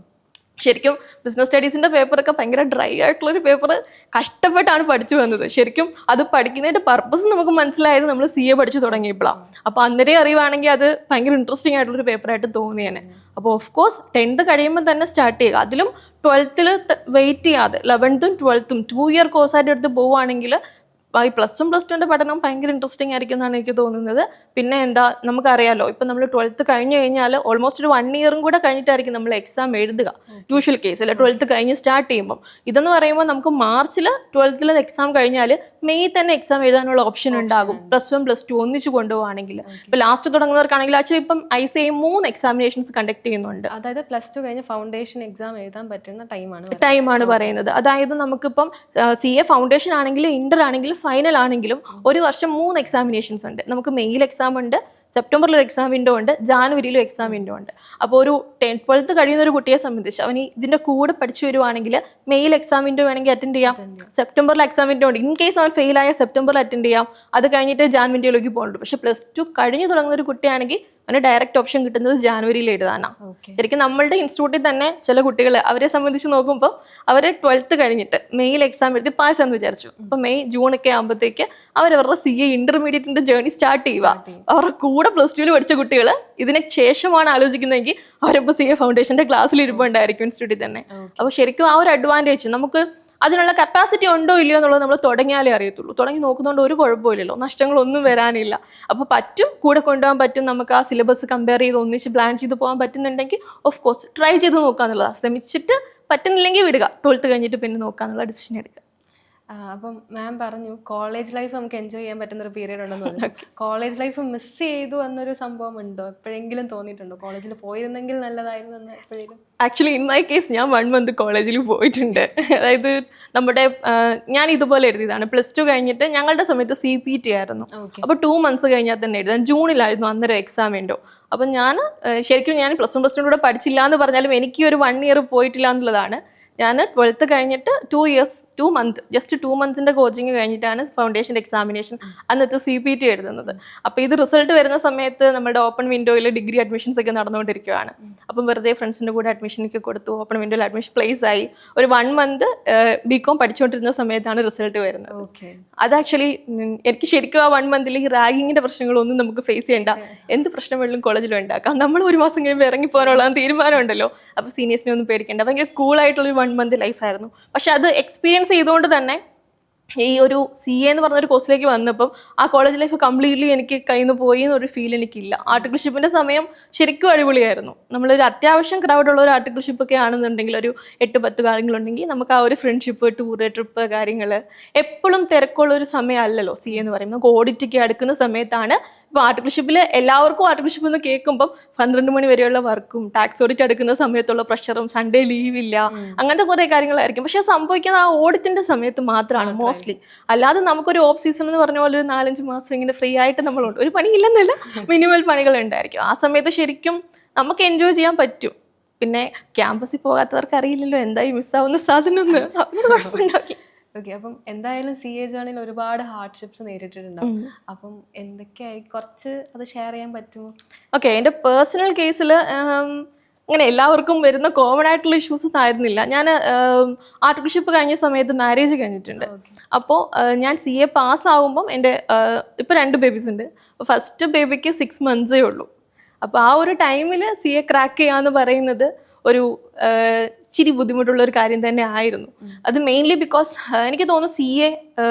ശരിക്കും ബിസിനസ് സ്റ്റഡീസിൻ്റെ പേപ്പറൊക്കെ ഭയങ്കര ഡ്രൈ ആയിട്ടുള്ളൊരു പേപ്പർ കഷ്ടപ്പെട്ടാണ് പഠിച്ചു വന്നത്. ശരിക്കും അത് പഠിക്കുന്നതിൻ്റെ പർപ്പസ് നമുക്ക് മനസ്സിലായത് നമ്മൾ CA പഠിച്ചു തുടങ്ങിയപ്പോഴാണ്. അപ്പോൾ അന്നേരം അറിയുവാണെങ്കിൽ അത് ഭയങ്കര ഇൻട്രസ്റ്റിംഗ് ആയിട്ടുള്ളൊരു പേപ്പറായിട്ട് തോന്നിയേനെ. അപ്പോൾ ഓഫ് കോഴ്സ് 10th കഴിയുമ്പോൾ തന്നെ സ്റ്റാർട്ട് ചെയ്യുക. അതിലും 12th വെയിറ്റ് ചെയ്യാതെ 11th 12th 2 ഇയർ കോഴ്സായിട്ട് എടുത്ത് പോവുകയാണെങ്കിൽ ഈ +1 +2 പഠനം ഭയങ്കര ഇൻട്രസ്റ്റിംഗ് ആയിരിക്കും എന്നാണ് എനിക്ക് തോന്നുന്നത്. പിന്നെ എന്താ നമുക്കറിയാലോ, ഇപ്പം നമ്മൾ 12th കഴിഞ്ഞ് കഴിഞ്ഞാൽ ഓൾമോസ്റ്റ് ഒരു 1 ഇയറും കൂടെ കഴിഞ്ഞിട്ടായിരിക്കും നമ്മൾ എക്സാം എഴുതുക യൂഷ്വൽ കേസിൽ 12th കഴിഞ്ഞ് സ്റ്റാർട്ട് ചെയ്യുമ്പം. ഇതെന്ന് പറയുമ്പോൾ നമുക്ക് മാർച്ചിൽ 12th എക്സാം കഴിഞ്ഞാൽ മെയ് തന്നെ എക്സാം എഴുതാനുള്ള ഓപ്ഷൻ ഉണ്ടാകും, +1 +2 ഒന്നിച്ച് കൊണ്ടുപോകുകയാണെങ്കിൽ. ഇപ്പോൾ ലാസ്റ്റ് തുടങ്ങുന്നവർക്കാണെങ്കിൽ ആക്ച്വലി ഇപ്പം ICAI 3 എക്സാമിനേഷൻസ് കണ്ടക്ട് ചെയ്യുന്നുണ്ട്. അതായത് +2 കഴിഞ്ഞ് ഫൗണ്ടേഷൻ എക്സാം എഴുതാൻ പറ്റുന്ന ടൈമാണ് പറയുന്നത്. അതായത് നമുക്കിപ്പം CA ഫൗണ്ടേഷൻ ആണെങ്കിലും ഇന്റർ ആണെങ്കിലും ഫൈനൽ ആണെങ്കിലും ഒരു വർഷം 3 എക്സാമിനേഷൻസ് ഉണ്ട്. നമുക്ക് മെയിൽ എക്സാം ഉണ്ട്, സെപ്റ്റംബറിൽ ഒരു എക്സാം വിൻഡോ ഉണ്ട്, ജാനുവരിയിലും എക്സാം വിൻഡോ ഉണ്ട്. അപ്പോൾ ഒരു 12th കഴിയുന്ന ഒരു കുട്ടിയെ സംബന്ധിച്ച് അവൻ ഇതിൻ്റെ കൂടെ പഠിച്ചു വരുവാണെങ്കിൽ മെയിൽ എക്സാം വിൻഡോ വേണമെങ്കിൽ അറ്റൻഡ് ചെയ്യാം, സെപ്റ്റംബറിൽ എക്സാം വിൻഡോ ഉണ്ട്. ഇൻ കേസ് അവൻ ഫെയിലായ സെപ്റ്റംബറിൽ അറ്റൻഡ് ചെയ്യാം, അത് കഴിഞ്ഞിട്ട് ജാൻ വിൻഡോയിലേക്ക് പോകുന്നുള്ളൂ. പക്ഷേ +2 കഴിഞ്ഞ് തുടങ്ങുന്ന ഒരു കുട്ടിയാണെങ്കിൽ അവന് ഡയറക്റ്റ് ഓപ്ഷൻ കിട്ടുന്നത് ജാനുവരിയിൽ എഴുതാനാണ്. ശരിക്കും നമ്മളുടെ ഇൻസ്റ്റിറ്റ്യൂട്ടിൽ തന്നെ ചില കുട്ടികൾ അവരെ സംബന്ധിച്ച് നോക്കുമ്പോൾ അവർ 12th കഴിഞ്ഞിട്ട് മെയിൽ എക്സാം എഴുതി പാസ്സാന്ന് വിചാരിച്ചു. അപ്പോൾ മെയ് ജൂൺ ഒക്കെ ആകുമ്പോഴത്തേക്ക് അവരവരുടെ CA ഇന്റർമീഡിയറ്റിന്റെ ജേർണി സ്റ്റാർട്ട് ചെയ്യുക. അവരുടെ കൂടെ +2 പഠിച്ച കുട്ടികൾ ഇതിന് ശേഷമാണ് ആലോചിക്കുന്നതെങ്കിൽ അവരിപ്പോൾ CA ഫൗണ്ടേഷന്റെ ക്ലാസ്സിൽ ഇരിപ്പുണ്ടായിരിക്കും ഇൻസ്റ്റിറ്റ്യൂട്ടിൽ തന്നെ. അപ്പോൾ ശരിക്കും ആ ഒരു അഡ്വാൻറ്റേജ് നമുക്ക് അതിനുള്ള കപ്പാസിറ്റി ഉണ്ടോ ഇല്ലയോ എന്നുള്ളത് നമ്മൾ തുടങ്ങിയാലേ അറിയത്തുള്ളൂ. തുടങ്ങി നോക്കുന്നതുകൊണ്ട് ഒരു കുഴപ്പമില്ലല്ലോ, നഷ്ടങ്ങളൊന്നും വരാനില്ല. അപ്പോൾ പറ്റും, കൂടെ കൊണ്ടുപോകാൻ പറ്റും, നമുക്ക് ആ സിലബസ് കമ്പയർ ചെയ്ത് ഒന്നിച്ച് പ്ലാൻ ചെയ്ത് പോകാൻ പറ്റുന്നുണ്ടെങ്കിൽ ഓഫ് കോഴ്സ് ട്രൈ ചെയ്ത് നോക്കുക എന്നുള്ളതാണ്. ശ്രമിച്ചിട്ട് പറ്റുന്നില്ലെങ്കിൽ വിടുക, 12th കഴിഞ്ഞിട്ട് പിന്നെ നോക്കുക എന്നുള്ള ഡിസിഷൻ എടുക്കുക. അപ്പം മാം പറഞ്ഞു കോളേജ് ലൈഫ് നമുക്ക് എൻജോയ് ചെയ്യാൻ പറ്റുന്ന ഒരു പീരീഡ് ഉണ്ടെന്ന് പറഞ്ഞു. കോളേജ് ലൈഫ് മിസ് ചെയ്തു എന്നൊരു സംഭവം ഉണ്ടോ? എപ്പോഴെങ്കിലും തോന്നിയിട്ടുണ്ടോ കോളേജിൽ പോയിരുന്നെങ്കിൽ നല്ലതായിരുന്നു എന്ന് എപ്പോഴെങ്കിലും? ആക്ച്വലി ഇൻ മൈ കേസ് ഞാൻ 1 month കോളേജിൽ പോയിട്ടുണ്ട്. അതായത് നമ്മുടെ ഞാൻ ഇതുപോലെ എഴുതിയതാണ്. +2 കഴിഞ്ഞിട്ട് ഞങ്ങളുടെ സമയത്ത് CPT ആയിരുന്നു. അപ്പോൾ 2 months കഴിഞ്ഞാൽ തന്നെ എഴുതാം. ജൂണിലായിരുന്നു അന്നേരം എക്സാം ഉണ്ടോ. അപ്പം ഞാൻ ശരിക്കും ഞാൻ +1 +2 കൂടെ പഠിച്ചില്ല എന്ന് പറഞ്ഞാലും എനിക്ക് ഒരു 1 year പോയിട്ടില്ല എന്നുള്ളതാണ്. ഞാൻ 12th കഴിഞ്ഞിട്ട് 2 months ജസ്റ്റ് 2 months കോച്ചിങ് കഴിഞ്ഞിട്ടാണ് ഫൗണ്ടേഷൻ എക്സാമിനേഷൻ അന്നത്തെ CPT എഴുതുന്നത്. അപ്പോൾ ഇത് റിസൾട്ട് വരുന്ന സമയത്ത് നമ്മുടെ ഓപ്പൺ വിൻഡോയിൽ ഡിഗ്രി അഡ്മിഷൻസ് ഒക്കെ നടന്നുകൊണ്ടിരിക്കുകയാണ്. അപ്പം വെറുതെ ഫ്രണ്ട്സിൻ്റെ കൂടെ അഡ്മിഷനൊക്കെ കൊടുത്തു. ഓപ്പൺ വിൻഡോയിൽ അഡ്മിഷൻ പ്ലേസ് ആയി. ഒരു 1 month BCom പഠിച്ചുകൊണ്ടിരുന്ന സമയത്താണ് റിസൾട്ട് വരുന്നത്. അത് ആക്ച്വലി എനിക്ക് ശരിക്കും ആ 1 month ഈ റാഗിങ്ങിൻ്റെ പ്രശ്നങ്ങളൊന്നും നമുക്ക് ഫേസ് ചെയ്യേണ്ട. എന്ത് പ്രശ്നം വേണമെങ്കിലും കോളേജിൽ ഉണ്ടാക്കാം. നമ്മൾ ഒരു മാസം കഴിയുമ്പോൾ ഇറങ്ങി പോകാനുള്ള തീരുമാനം ഉണ്ടല്ലോ. അപ്പോൾ സീനിയേഴ്സിനെ ഒന്നും പേടിക്കേണ്ട. ഭയങ്കര കൂളായിട്ടുള്ളൊരു 1 month ലൈഫായിരുന്നു. പക്ഷെ അത് എക്സ്പീരിയൻസ് ചെയ്തുകൊണ്ട് തന്നെ ഈ ഒരു CA എന്ന് പറഞ്ഞൊരു കോഴ്സിലേക്ക് വന്നപ്പം ആ കോളേജ് ലൈഫ് കംപ്ലീറ്റ്ലി എനിക്ക് കയ്യിൽ നിന്ന് പോയി എന്നൊരു ഫീൽ എനിക്കില്ല. ആർട്ടിക്കിൾഷിപ്പിൻ്റെ സമയം ശരിക്കും അടിപൊളിയായിരുന്നു. നമ്മളൊരു അത്യാവശ്യം ക്രൗഡുള്ള ഒരു ആർട്ടിക്കിൾഷിപ്പൊക്കെ ആണെന്നുണ്ടെങ്കിൽ ഒരു 8-10 കാര്യങ്ങളുണ്ടെങ്കിൽ നമുക്ക് ആ ഒരു ഫ്രണ്ട്ഷിപ്പ്, ടൂറ്, ട്രിപ്പ് കാര്യങ്ങൾ എപ്പോഴും തിരക്കുള്ളൊരു സമയമല്ലല്ലോ CA എന്ന് പറയുമ്പോൾ. നമുക്ക് ഓഡിറ്റൊക്കെ അടുക്കുന്ന സമയത്താണ്. ഇപ്പോൾ ആർട്ടിക്കിൾഷിപ്പിൽ എല്ലാവർക്കും ആർട്ടിക്കിൾഷിപ്പ് എന്ന് കേൾക്കുമ്പം 12 മണി വരെയുള്ള വർക്കും ടാക്സ് ഓഡിറ്റ് എടുക്കുന്ന സമയത്തുള്ള പ്രഷറും സൺഡേ ലീവില്ല അങ്ങനത്തെ കുറേ കാര്യങ്ങളായിരിക്കും. പക്ഷെ സംഭവിക്കുന്നത് ആ ഓഡിറ്റിൻ്റെ സമയത്ത് മാത്രമാണ് മോസ്റ്റ്ലി. അല്ലാതെ നമുക്കൊരു ഓഫ് സീസൺ എന്ന് പറഞ്ഞ പോലെ ഒരു 4-5 മാസം ഇങ്ങനെ ഫ്രീ ആയിട്ട് നമ്മളുണ്ട്. ഒരു പണിയില്ലെന്നല്ല, മിനിമൽ പണികൾ ഉണ്ടായിരിക്കും. ആ സമയത്ത് ശരിക്കും നമുക്ക് എൻജോയ് ചെയ്യാൻ പറ്റും. പിന്നെ ക്യാമ്പസിൽ പോകാത്തവർക്ക് അറിയില്ലല്ലോ എന്തായി മിസ്സാവുന്ന സാധനം ഒന്ന്. കുഴപ്പമുണ്ടാക്കി. ഓക്കെ, അപ്പം എന്തായാലും CA ജേണിയിൽ ഒരുപാട് ഹാർഡ്ഷിപ്സ് നേരിട്ടിട്ടുണ്ടാവും. അപ്പം എന്തൊക്കെയായി കുറച്ച് അത് ഷെയർ ചെയ്യാൻ പറ്റുമോ? ഓക്കെ, എൻ്റെ പേഴ്സണൽ കേസിൽ അങ്ങനെ എല്ലാവർക്കും വരുന്ന കോമൺ ആയിട്ടുള്ള ഇഷ്യൂസ് ആയിരുന്നില്ല. ഞാൻ ആർട്ടിക്കിൾഷിപ്പ് കഴിഞ്ഞ സമയത്ത് മാരേജ് കഴിഞ്ഞിട്ടുണ്ട്. അപ്പോൾ ഞാൻ CA പാസ്സാകുമ്പം എൻ്റെ ഇപ്പോൾ 2 babies ഉണ്ട്. ഫസ്റ്റ് ബേബിക്ക് 6 months ഉള്ളൂ. അപ്പോൾ ആ ഒരു ടൈമിൽ CA ക്രാക്ക് ചെയ്യാന്ന് പറയുന്നത് ഒരു ഇച്ചിരി ബുദ്ധിമുട്ടുള്ള ഒരു കാര്യം തന്നെ ആയിരുന്നു. അത് മെയിൻലി ബിക്കോസ് എനിക്ക് തോന്നുന്നു CA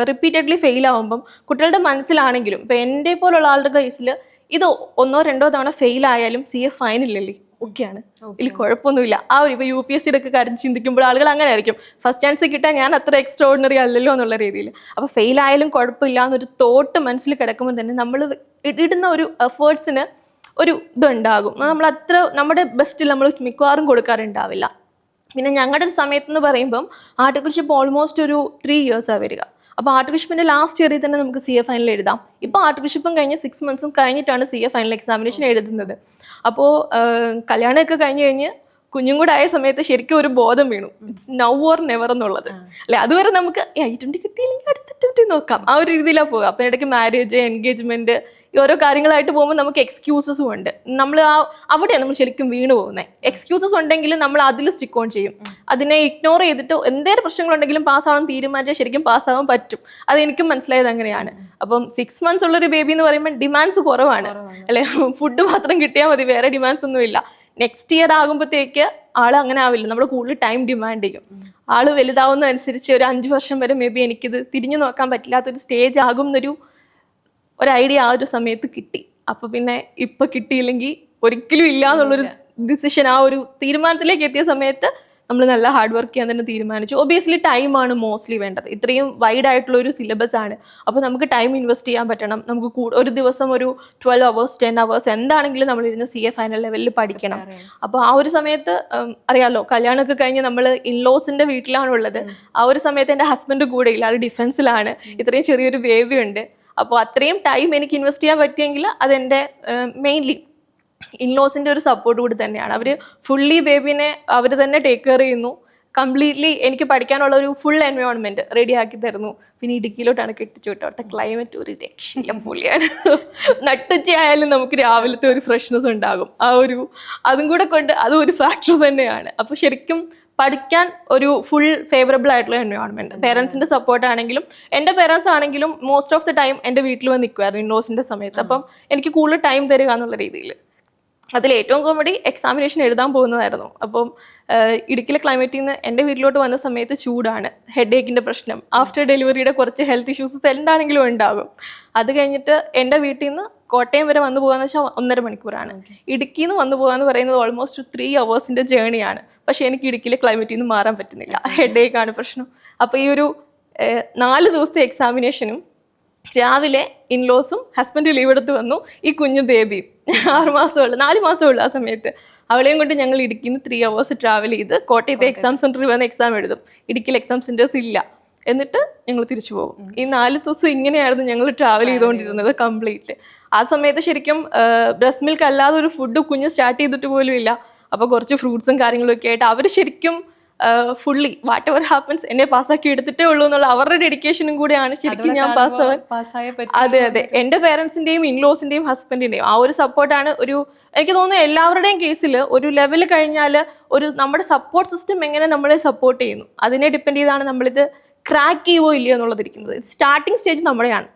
റിപ്പീറ്റഡ്ലി ഫെയിൽ ആകുമ്പം കുട്ടികളുടെ മനസ്സിലാണെങ്കിലും ഇപ്പം എൻ്റെ പോലുള്ള ആളുടെ കേസിൽ ഇത് 1-2 തവണ ഫെയിൽ ആയാലും CA ഫൈനില്ലല്ലേ, ഓക്കെയാണ്, ഇതിൽ കുഴപ്പമൊന്നുമില്ല. ആ ഒരു ഇപ്പോൾ UPSC ഒക്കെ കാര്യം ചിന്തിക്കുമ്പോൾ ആളുകൾ അങ്ങനെ ആയിരിക്കും, ഫസ്റ്റ് ചാൻസ് കിട്ടാൻ ഞാൻ അത്ര എക്സ്ട്രാ ഓർഡിനറി അല്ലല്ലോ എന്നുള്ള രീതിയിൽ. അപ്പോൾ ഫെയിൽ ആയാലും കുഴപ്പമില്ല എന്നൊരു തോട്ട് മനസ്സിൽ കിടക്കുമ്പോൾ തന്നെ നമ്മൾ ഇടുന്ന ഒരു എഫേർട്സിന് ഒരു ഇതുണ്ടാകും. നമ്മൾ അത്ര നമ്മുടെ ബെസ്റ്റിൽ നമ്മൾ മിക്കവാറും കൊടുക്കാറുണ്ടാവില്ല. പിന്നെ ഞങ്ങളുടെ ഒരു സമയത്തെന്ന് പറയുമ്പം ആർട്ടിക്കിൾഷിപ്പ് ഓൾമോസ്റ്റ് ഒരു 3 years വരിക. അപ്പോൾ ആർട്ടിക്കിൾഷിപ്പിൻ്റെ ലാസ്റ്റ് ഇയറിൽ തന്നെ നമുക്ക് CA ഫൈനൽ എഴുതാം. ഇപ്പോൾ ആർട്ടിക്കിൾഷിപ്പും കഴിഞ്ഞ് 6 months കഴിഞ്ഞിട്ടാണ് CA ഫൈനൽ എക്സാമിനേഷൻ എഴുതുന്നത്. അപ്പോൾ കല്യാണമൊക്കെ കഴിഞ്ഞ് കുഞ്ഞും കൂടെ ആയ സമയത്ത് ശരിക്കും ഒരു ബോധം വീണു, ഇറ്റ്സ് നൗ ഓർ നെവർ എന്നുള്ളത്. അല്ലെ, അതുവരെ നമുക്ക് I-20 കിട്ടിയില്ലെങ്കിൽ അടുത്ത 20 നോക്കാം, ആ ഒരു രീതിയിലാണ് പോകുക. അപ്പം ഇടയ്ക്ക് മാരേജ്, എൻഗേജ്മെന്റ്, ഈ ഓരോ കാര്യങ്ങളായിട്ട് പോകുമ്പോൾ നമുക്ക് എക്സ്ക്യൂസസും ഉണ്ട്. നമ്മൾ അവിടെയാണ് നമ്മൾ ശരിക്കും വീണ് പോകുന്നത്. എക്സ്ക്യൂസസ് ഉണ്ടെങ്കിൽ നമ്മൾ അതിൽ സ്റ്റിക്ക് ഓൺ ചെയ്യും. അതിനെ ഇഗ്നോർ ചെയ്തിട്ട് എന്തെങ്കിലും പ്രശ്നങ്ങളുണ്ടെങ്കിലും പാസ്സാവാൻ തീരുമാനിച്ചാൽ ശരിക്കും പാസ്സാവാൻ പറ്റും. അത് എനിക്കും മനസ്സിലായത് അങ്ങനെയാണ്. അപ്പം 6 months ഉള്ളൊരു ബേബി എന്ന് പറയുമ്പോൾ ഡിമാൻഡ്സ് കുറവാണ്. അല്ലെ, ഫുഡ് മാത്രം കിട്ടിയാൽ മതി, വേറെ ഡിമാൻഡ്സ് ഒന്നുമില്ല. നെക്സ്റ്റ് ഇയർ ആകുമ്പോഴത്തേക്ക് ആൾ അങ്ങനെ ആവില്ല, നമ്മൾ കൂടുതൽ ടൈം ഡിമാൻഡ് ചെയ്യും. ആള് വലുതാവുന്നതനുസരിച്ച് ഒരു 5 വർഷം വരെ മേ ബി എനിക്കിത് തിരിഞ്ഞു നോക്കാൻ പറ്റില്ലാത്തൊരു സ്റ്റേജ് ആകും എന്നൊരു ഐഡിയ ആ ഒരു സമയത്ത് കിട്ടി. അപ്പോൾ പിന്നെ ഇപ്പം കിട്ടിയില്ലെങ്കിൽ ഒരിക്കലും ഇല്ല എന്നുള്ളൊരു ഡിസിഷൻ, ആ ഒരു തീരുമാനത്തിലേക്ക് എത്തിയ സമയത്ത് നമ്മൾ നല്ല ഹാർഡ് വർക്ക് ചെയ്യാൻ തന്നെ തീരുമാനിച്ചു. ഒബിയസ്ലി ടൈമാണ് മോസ്റ്റ്ലി വേണ്ടത്. ഇത്രയും വൈഡ് ആയിട്ടുള്ള ഒരു സിലബസ് ആണ്. അപ്പോൾ നമുക്ക് ടൈം ഇൻവെസ്റ്റ് ചെയ്യാൻ പറ്റണം. നമുക്ക് ഒരു ദിവസം ഒരു 12 hours 10 hours എന്താണെങ്കിലും നമ്മളിരുന്ന് CA ഫൈനൽ ലെവലിൽ പഠിക്കണം. അപ്പോൾ ആ ഒരു സമയത്ത് അറിയാമല്ലോ, കല്യാണമൊക്കെ കഴിഞ്ഞ് നമ്മൾ ഇൻലോസിൻ്റെ വീട്ടിലാണുള്ളത്. ആ ഒരു സമയത്ത് എൻ്റെ ഹസ്ബൻഡ് കൂടെ ഇല്ല, ആൾ ഡിഫൻസിലാണ്. ഇത്രയും ചെറിയൊരു ബേബി ഉണ്ട്. അപ്പോൾ അത്രയും ടൈം എനിക്ക് ഇൻവെസ്റ്റ് ചെയ്യാൻ പറ്റിയെങ്കിൽ അതെൻ്റെ മെയിൻലി ഇൻലോസിൻ്റെ ഒരു സപ്പോർട്ട് കൂടി തന്നെയാണ്. അവർ ഫുള്ളി ബേബിനെ അവർ തന്നെ ടേക്ക് കെയർ ചെയ്യുന്നു. കംപ്ലീറ്റ്ലി എനിക്ക് പഠിക്കാനുള്ള ഒരു ഫുൾ എൻവയോൺമെൻറ്റ് റെഡി ആക്കി തരുന്നു. പിന്നെ ഇടുക്കിയിലോട്ടാണ് കെട്ടിച്ചു വിട്ടത്. അവിടുത്തെ ക്ലൈമറ്റ് ഒരു രക്ഷയില്ല, പുള്ളിയാണ്. നട്ടുച്ചയായാലും നമുക്ക് രാവിലത്തെ ഒരു ഫ്രഷ്നെസ് ഉണ്ടാകും. അതും കൂടെ കൊണ്ട് അതും ഒരു ഫാക്ടർ തന്നെയാണ്. അപ്പോൾ ശരിക്കും പഠിക്കാൻ ഒരു ഫുൾ ഫേവറബിൾ ആയിട്ടുള്ള എൻവയോൺമെൻറ്റ്. പേരൻസിൻ്റെ സപ്പോർട്ട് ആണെങ്കിലും എൻ്റെ പേരൻസ് ആണെങ്കിലും മോസ്റ്റ് ഓഫ് ദ ടൈം എൻ്റെ വീട്ടിൽ വന്ന് നിൽക്കുമായിരുന്നു ഇൻഡോസിൻ്റെ സമയത്ത്. അപ്പം എനിക്ക് കൂടുതൽ ടൈം തരിക എന്നുള്ള രീതിയിൽ. അതിൽ ഏറ്റവും കോമഡി എക്സാമിനേഷൻ എഴുതാൻ പോകുന്നതായിരുന്നു. അപ്പം ഇടുക്കിയിലെ ക്ലൈമറ്റിൽ നിന്ന് എൻ്റെ വീട്ടിലോട്ട് വന്ന സമയത്ത് ചൂടാണ്, ഹെഡ് ഏക്കിൻ്റെ പ്രശ്നം, ആഫ്റ്റർ ഡെലിവറിയുടെ കുറച്ച് ഹെൽത്ത് ഇഷ്യൂസ് എന്താണെങ്കിലും ഉണ്ടാകും. അത് കഴിഞ്ഞിട്ട് എൻ്റെ വീട്ടിൽ നിന്ന് കോട്ടയം വരെ വന്നു പോകാന്ന് വെച്ചാൽ 1.5 മണിക്കൂറാണ്. ഇടുക്കിയിൽ നിന്ന് വന്നു പോകാന്ന് പറയുന്നത് ഓൾമോസ്റ്റ് 3 hours ജേണിയാണ്. പക്ഷേ എനിക്ക് ഇടുക്കിയിലെ ക്ലൈമറ്റിൽ നിന്ന് മാറാൻ പറ്റുന്നില്ല, ഹെഡ് ഏക്കാണ് പ്രശ്നം. അപ്പോൾ ഈ ഒരു 4 ദിവസത്തെ എക്സാമിനേഷനും രാവിലെ ഇൻലോസും ഹസ്ബൻഡ് ലീവ് എടുത്ത് വന്നു, ഈ കുഞ്ഞു ബേബിയും 6 മാസമുള്ളൂ 4 മാസമുള്ളൂ ആ സമയത്ത്. അവളെയും കൊണ്ട് ഞങ്ങൾ ഇടുക്കിയിൽ നിന്ന് 3 hours ട്രാവൽ ചെയ്ത് കോട്ടയത്തെ എക്സാം സെൻറ്ററിൽ വന്ന് എക്സാം എഴുതും. ഇടുക്കിയിൽ എക്സാം സെൻറ്റേഴ്സ് ഇല്ല. എന്നിട്ട് ഞങ്ങൾ തിരിച്ചു പോകും. ഈ 4 ദിവസം ഇങ്ങനെയായിരുന്നു ഞങ്ങൾ ട്രാവൽ ചെയ്തുകൊണ്ടിരുന്നത് കംപ്ലീറ്റ്ലി. ആ സമയത്ത് ശരിക്കും ബ്രസ്റ്റ് മിൽക്ക് അല്ലാതെ ഒരു ഫുഡ് കുഞ്ഞ് സ്റ്റാർട്ട് ചെയ്തിട്ട് പോലും ഇല്ല. അപ്പോൾ കുറച്ച് ഫ്രൂട്ട്സും കാര്യങ്ങളൊക്കെ ആയിട്ട് അവർ ശരിക്കും ഫുള്ളി വാട്ട് എവർ ഹാപ്പൻസ് എന്നെ പാസ്സാക്കി എടുത്തിട്ടേ ഉള്ളൂ എന്നുള്ള അവരുടെ ഡെഡിക്കേഷനും കൂടെയാണ് ശരിക്കും ഞാൻ പാസ്സാവാൻ. അതെ അതെ, എൻ്റെ പേരൻസിൻ്റെയും ഇൻലോസിൻ്റെയും ഹസ്ബൻഡിൻ്റെയും ആ ഒരു സപ്പോർട്ടാണ് എനിക്ക് തോന്നുന്നു എല്ലാവരുടെയും കേസിൽ ഒരു ലെവൽ കഴിഞ്ഞാൽ നമ്മുടെ സപ്പോർട്ട് സിസ്റ്റം എങ്ങനെ നമ്മളെ സപ്പോർട്ട് ചെയ്യുന്നു അതിനെ ഡിപ്പെൻഡ് ചെയ്താണ് നമ്മളിത് ക്രാക്ക് ചെയ്യുവോ ഇല്ലയോ എന്നുള്ളതിരിക്കുന്നത്. സ്റ്റാർട്ടിങ് സ്റ്റേജ് നമ്മുടെയാണ്,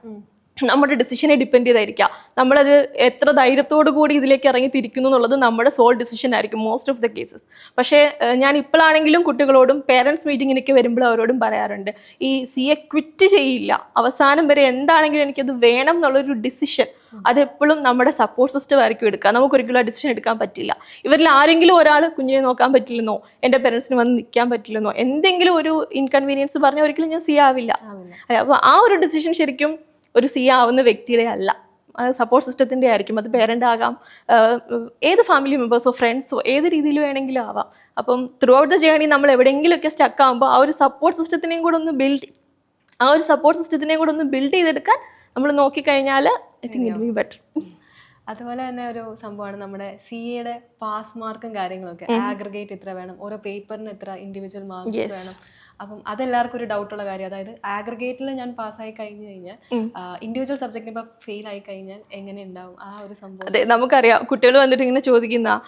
നമ്മുടെ ഡിസിഷനെ ഡിപ്പെൻഡ് ചെയ്തായിരിക്കാം. നമ്മളത് എത്ര ധൈര്യത്തോടു കൂടി ഇതിലേക്ക് ഇറങ്ങി തിരിക്കുന്നു എന്നുള്ളത് നമ്മുടെ സോൾ ഡിസിഷൻ ആയിരിക്കും മോസ്റ്റ് ഓഫ് ദ കേസസ്. പക്ഷേ ഞാൻ ഇപ്പോഴാണെങ്കിലും കുട്ടികളോടും പേരൻസ് മീറ്റിങ്ങിനൊക്കെ വരുമ്പോൾ അവരോടും പറയാറുണ്ട്, ഈ CA ക്വിറ്റ് ചെയ്യില്ല, അവസാനം വരെ എന്താണെങ്കിലും എനിക്കത് വേണം എന്നുള്ളൊരു ഡിസിഷൻ അതെപ്പോഴും നമ്മുടെ സപ്പോർട്ട് സിസ്റ്റം ആയിരിക്കും എടുക്കുക. നമുക്കൊരിക്കലും ആ ഡിസിഷൻ എടുക്കാൻ പറ്റില്ല. ഇവരിൽ ആരെങ്കിലും ഒരാൾ കുഞ്ഞിനെ നോക്കാൻ പറ്റില്ലെന്നോ എൻ്റെ പേരൻസിന് വന്ന് നിൽക്കാൻ പറ്റില്ലെന്നോ എന്തെങ്കിലും ഒരു ഇൻകൺവീനിയൻസ് പറഞ്ഞാൽ ഒരിക്കലും ഞാൻ CA ആവില്ല. അപ്പോൾ ആ ഒരു ഡിസിഷൻ ശരിക്കും ഒരു CA ആവുന്ന വ്യക്തിയുടെ അല്ല, സപ്പോർട്ട് സിസ്റ്റത്തിൻ്റെ ആയിരിക്കും. അത് പേരൻ്റ് ആകാം, ഏത് ഫാമിലി മെമ്പേഴ്സോ ഫ്രണ്ട്സോ ഏത് രീതിയിൽ വേണമെങ്കിലും ആവാം. അപ്പം ത്രൂ ഔട്ട് ദ ജേർണി നമ്മൾ എവിടെയെങ്കിലുമൊക്കെ സ്റ്റക്ക് ആകുമ്പോൾ ആ ഒരു സപ്പോർട്ട് സിസ്റ്റത്തിനെയും കൂടെ ഒന്ന് ബിൽഡ് ചെയ്തെടുക്കാൻ നമ്മൾ നോക്കിക്കഴിഞ്ഞാൽ I think it will be better. അതുപോലെ തന്നെ ഒരു സംഭവമാണ് നമ്മുടെ CAയുടെ പാസ് മാർക്കും കാര്യങ്ങളൊക്കെ. ആഗ്രിഗേറ്റ് ഇത്ര വേണം, ഓരോ പേപ്പറിന് ഇത്ര ഇൻഡിവിജ്വൽ മാർക്സ് വേണം. അപ്പം അതെല്ലാവർക്കും ഒരു ഡൗട്ടുള്ള കാര്യം. അതായത് ആഗ്രിഗേറ്റിൽ ഞാൻ പാസ്സായി കഴിഞ്ഞു കഴിഞ്ഞാൽ ഇൻഡിവിജ്വൽ സബ്ജക്റ്റിന് ഇപ്പം ഫെയിൽ ആയി കഴിഞ്ഞാൽ എങ്ങനെ ഉണ്ടാവും ആ ഒരു സംഭവം? അതെ, നമുക്കറിയാം കുട്ടികൾ വന്നിട്ട് ഇങ്ങനെ ചോദിക്കുന്ന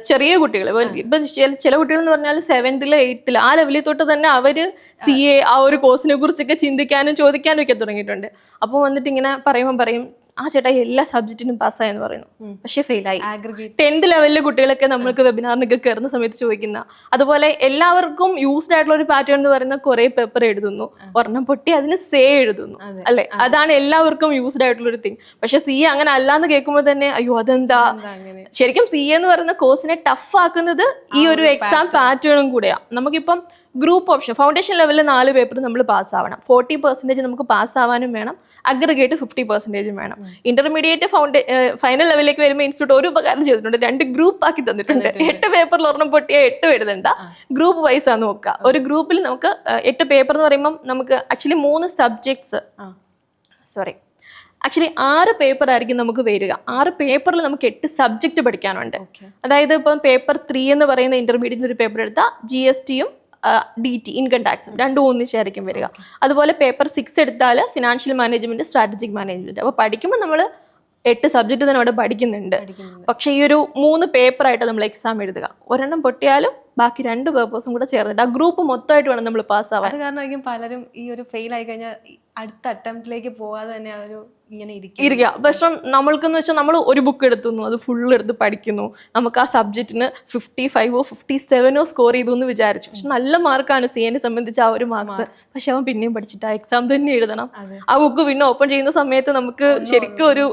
ചെറിയ കുട്ടികൾ ഇപ്പം ചില കുട്ടികൾ എന്ന് പറഞ്ഞാൽ 7th 8th ആ ലെവലിൽ തൊട്ട് തന്നെ അവർ CA ആ ഒരു കോഴ്സിനെ കുറിച്ചൊക്കെ ചിന്തിക്കാനും ചോദിക്കാനും ഒക്കെ തുടങ്ങിയിട്ടുണ്ട്. അപ്പോൾ വന്നിട്ട് ഇങ്ങനെ പറയും ആ ചേട്ടാ എല്ലാ സബ്ജക്റ്റിനും പാസ്സായെന്ന് പറയുന്നു, പക്ഷെ ഫെയിലായി. 10th ലെവലിലെ കുട്ടികളൊക്കെ നമ്മൾക്ക് വെബിനാറിനൊക്കെ കയറുന്ന സമയത്ത് ചോദിക്കുന്ന അതുപോലെ എല്ലാവർക്കും യൂസ്ഡ് ആയിട്ടുള്ള ഒരു പാറ്റേൺ എന്ന് പറയുന്ന കുറെ പേപ്പർ എഴുതുന്നു, ഒരെണ്ണം പൊട്ടി അതിന് സേ എഴുതുന്നു അല്ലെ, അതാണ് എല്ലാവർക്കും യൂസ്ഡ് ആയിട്ടുള്ള ഒരു തിങ്. പക്ഷെ CA അങ്ങനെ അല്ലാന്ന് കേൾക്കുമ്പോൾ തന്നെ അയ്യോ അതെന്താ. ശരിക്കും CA എന്ന് പറയുന്ന കോഴ്സിനെ ടഫ് ആക്കുന്നത് ഈ ഒരു എക്സാം പാറ്റേണും കൂടെയാണ്. നമുക്കിപ്പം ഗ്രൂപ്പ് ഓപ്ഷൻ ഫൗണ്ടേഷൻ ലെവലിൽ 4 പേപ്പർ നമ്മൾ പാസ്സാവണം, 40% നമുക്ക് പാസ്സാവാനും വേണം, അഗ്രിഗേറ്റ് 50% വേണം. ഇന്റർമീഡിയറ്റ് ഫൈനൽ ലെവലിലേക്ക് വരുമ്പോൾ ഇൻസ്റ്റിറ്റ്യൂട്ട് ഒരു ഉപകാരം ചെയ്തിട്ടുണ്ട്, 2 ഗ്രൂപ്പ് ആക്കി തന്നിട്ടുണ്ട്. 8 പേപ്പറിൽ ഒരെണ്ണം പൊട്ടിയാൽ 8 എഴുതണ്ട, ഗ്രൂപ്പ് വൈസ് ആണ് നോക്കുക. ഒരു ഗ്രൂപ്പിൽ നമുക്ക് 8 പേപ്പർ എന്ന് പറയുമ്പോൾ നമുക്ക് ആക്ച്വലി 3 സബ്ജക്ട്സ് 6 പേപ്പർ ആയിരിക്കും നമുക്ക് വരിക. 6 പേപ്പറിൽ നമുക്ക് 8 സബ്ജക്റ്റ് പഠിക്കാനുണ്ട്. അതായത് ഇപ്പം പേപ്പർ 3 എന്ന് പറയുന്ന ഇന്റർമീഡിയറ്റിന് ഒരു പേപ്പർ എടുത്താൽ GSTയും DT ഇൻകം ടാക്സും 2 ഒന്നിച്ചായിരിക്കും വരിക. അതുപോലെ പേപ്പർ 6 എടുത്താൽ ഫിനാൻഷ്യൽ മാനേജ്മെന്റ്, സ്ട്രാറ്റജിക് മാനേജ്മെന്റ്. അപ്പോൾ പഠിക്കുമ്പോൾ നമ്മൾ 8 സബ്ജക്റ്റ് തന്നെ അവിടെ പഠിക്കുന്നുണ്ട്. പക്ഷേ ഈ ഒരു 3 പേപ്പറായിട്ട് നമ്മൾ എക്സാം എഴുതുക. ഒരെണ്ണം പൊട്ടിയാലും ബാക്കി 2 പേപ്പേഴ്സും കൂടെ ചേർന്നിട്ട് ആ ഗ്രൂപ്പ് മൊത്തമായിട്ട് വേണം നമ്മൾ പാസ്സാവാൻ. അത് കാരണമായിരിക്കും പലരും ഈ ഒരു ഫെയിൽ ആയി കഴിഞ്ഞാൽ അടുത്ത അറ്റംപ്റ്റിലേക്ക് പോവാതെ തന്നെ ഒരു ഇങ്ങനെ ഇരിക്കുക. പക്ഷെ നമ്മൾക്കെന്ന് വെച്ചാൽ നമ്മൾ ഒരു ബുക്ക് എടുത്തുന്നു, അത് ഫുള്ള് എടുത്ത് പഠിക്കുന്നു, നമുക്ക് ആ സബ്ജക്റ്റിന് 55 57 സ്കോർ ചെയ്തു എന്ന് വിചാരിച്ചു. പക്ഷെ നല്ല മാർക്കാണ് CAനെ സംബന്ധിച്ച് ആ ഒരു മാർക്സ്. പക്ഷെ അവൻ പിന്നെയും പഠിച്ചിട്ട് ആ എക്സാം തന്നെ എഴുതണം. ആ ബുക്ക് പിന്നെ ഓപ്പൺ ചെയ്യുന്ന സമയത്ത് നമുക്ക് ശരിക്കും ഒരു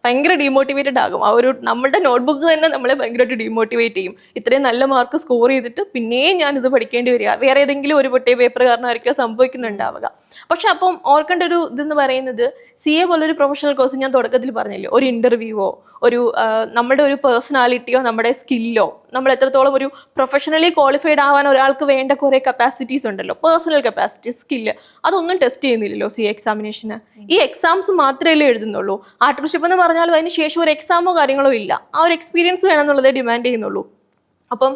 ഭയങ്കര ഡീമോട്ടിവേറ്റഡ് ആകും. ആ ഒരു നമ്മുടെ നോട്ട്ബുക്ക് തന്നെ നമ്മളെ ഭയങ്കരമായിട്ട് ഡീമോട്ടിവേറ്റ് ചെയ്യും. ഇത്രയും നല്ല മാർക്ക് സ്കോർ ചെയ്തിട്ട് പിന്നെയും ഞാനിത് പഠിക്കേണ്ടി വരിക, വേറെ ഏതെങ്കിലും ഒരു പൊട്ടിയ പേപ്പർ കാരണമായിരിക്കും സംഭവിക്കുന്നുണ്ടാവുക. പക്ഷെ അപ്പം ഓർക്കേണ്ട ഒരു ഇതെന്ന് പറയുന്നത് CA പോലൊരു പ്രൊഫഷണൽ കോഴ്സ് ഞാൻ തുടക്കത്തിൽ പറഞ്ഞില്ലേ, ഒരു ഇൻ്റർവ്യൂവോ നമ്മുടെ ഒരു പേഴ്സണാലിറ്റിയോ നമ്മുടെ സ്കില്ലോ നമ്മൾ എത്രത്തോളം ഒരു പ്രൊഫഷണലി ക്വാളിഫൈഡ് ആവാൻ ഒരാൾക്ക് വേണ്ട കുറേ കപ്പാസിറ്റീസ് ഉണ്ടല്ലോ, പേഴ്സണൽ കപ്പാസിറ്റി, സ്കില്ല്, അതൊന്നും ടെസ്റ്റ് ചെയ്യുന്നില്ലല്ലോ CA എക്സാമിനേഷന്. ഈ എക്സാംസ് മാത്രമേ എഴുതുന്നുള്ളൂ. ആർട്ടിക്കൽഷിപ്പ് എന്ന് പറഞ്ഞാലും അതിന് ശേഷം ഒരു എക്സാമോ കാര്യങ്ങളോ ഇല്ല, ആ ഒരു എക്സ്പീരിയൻസ് വേണമെന്നുള്ളതേ ഡിമാൻഡ് ചെയ്യുന്നുള്ളൂ. അപ്പം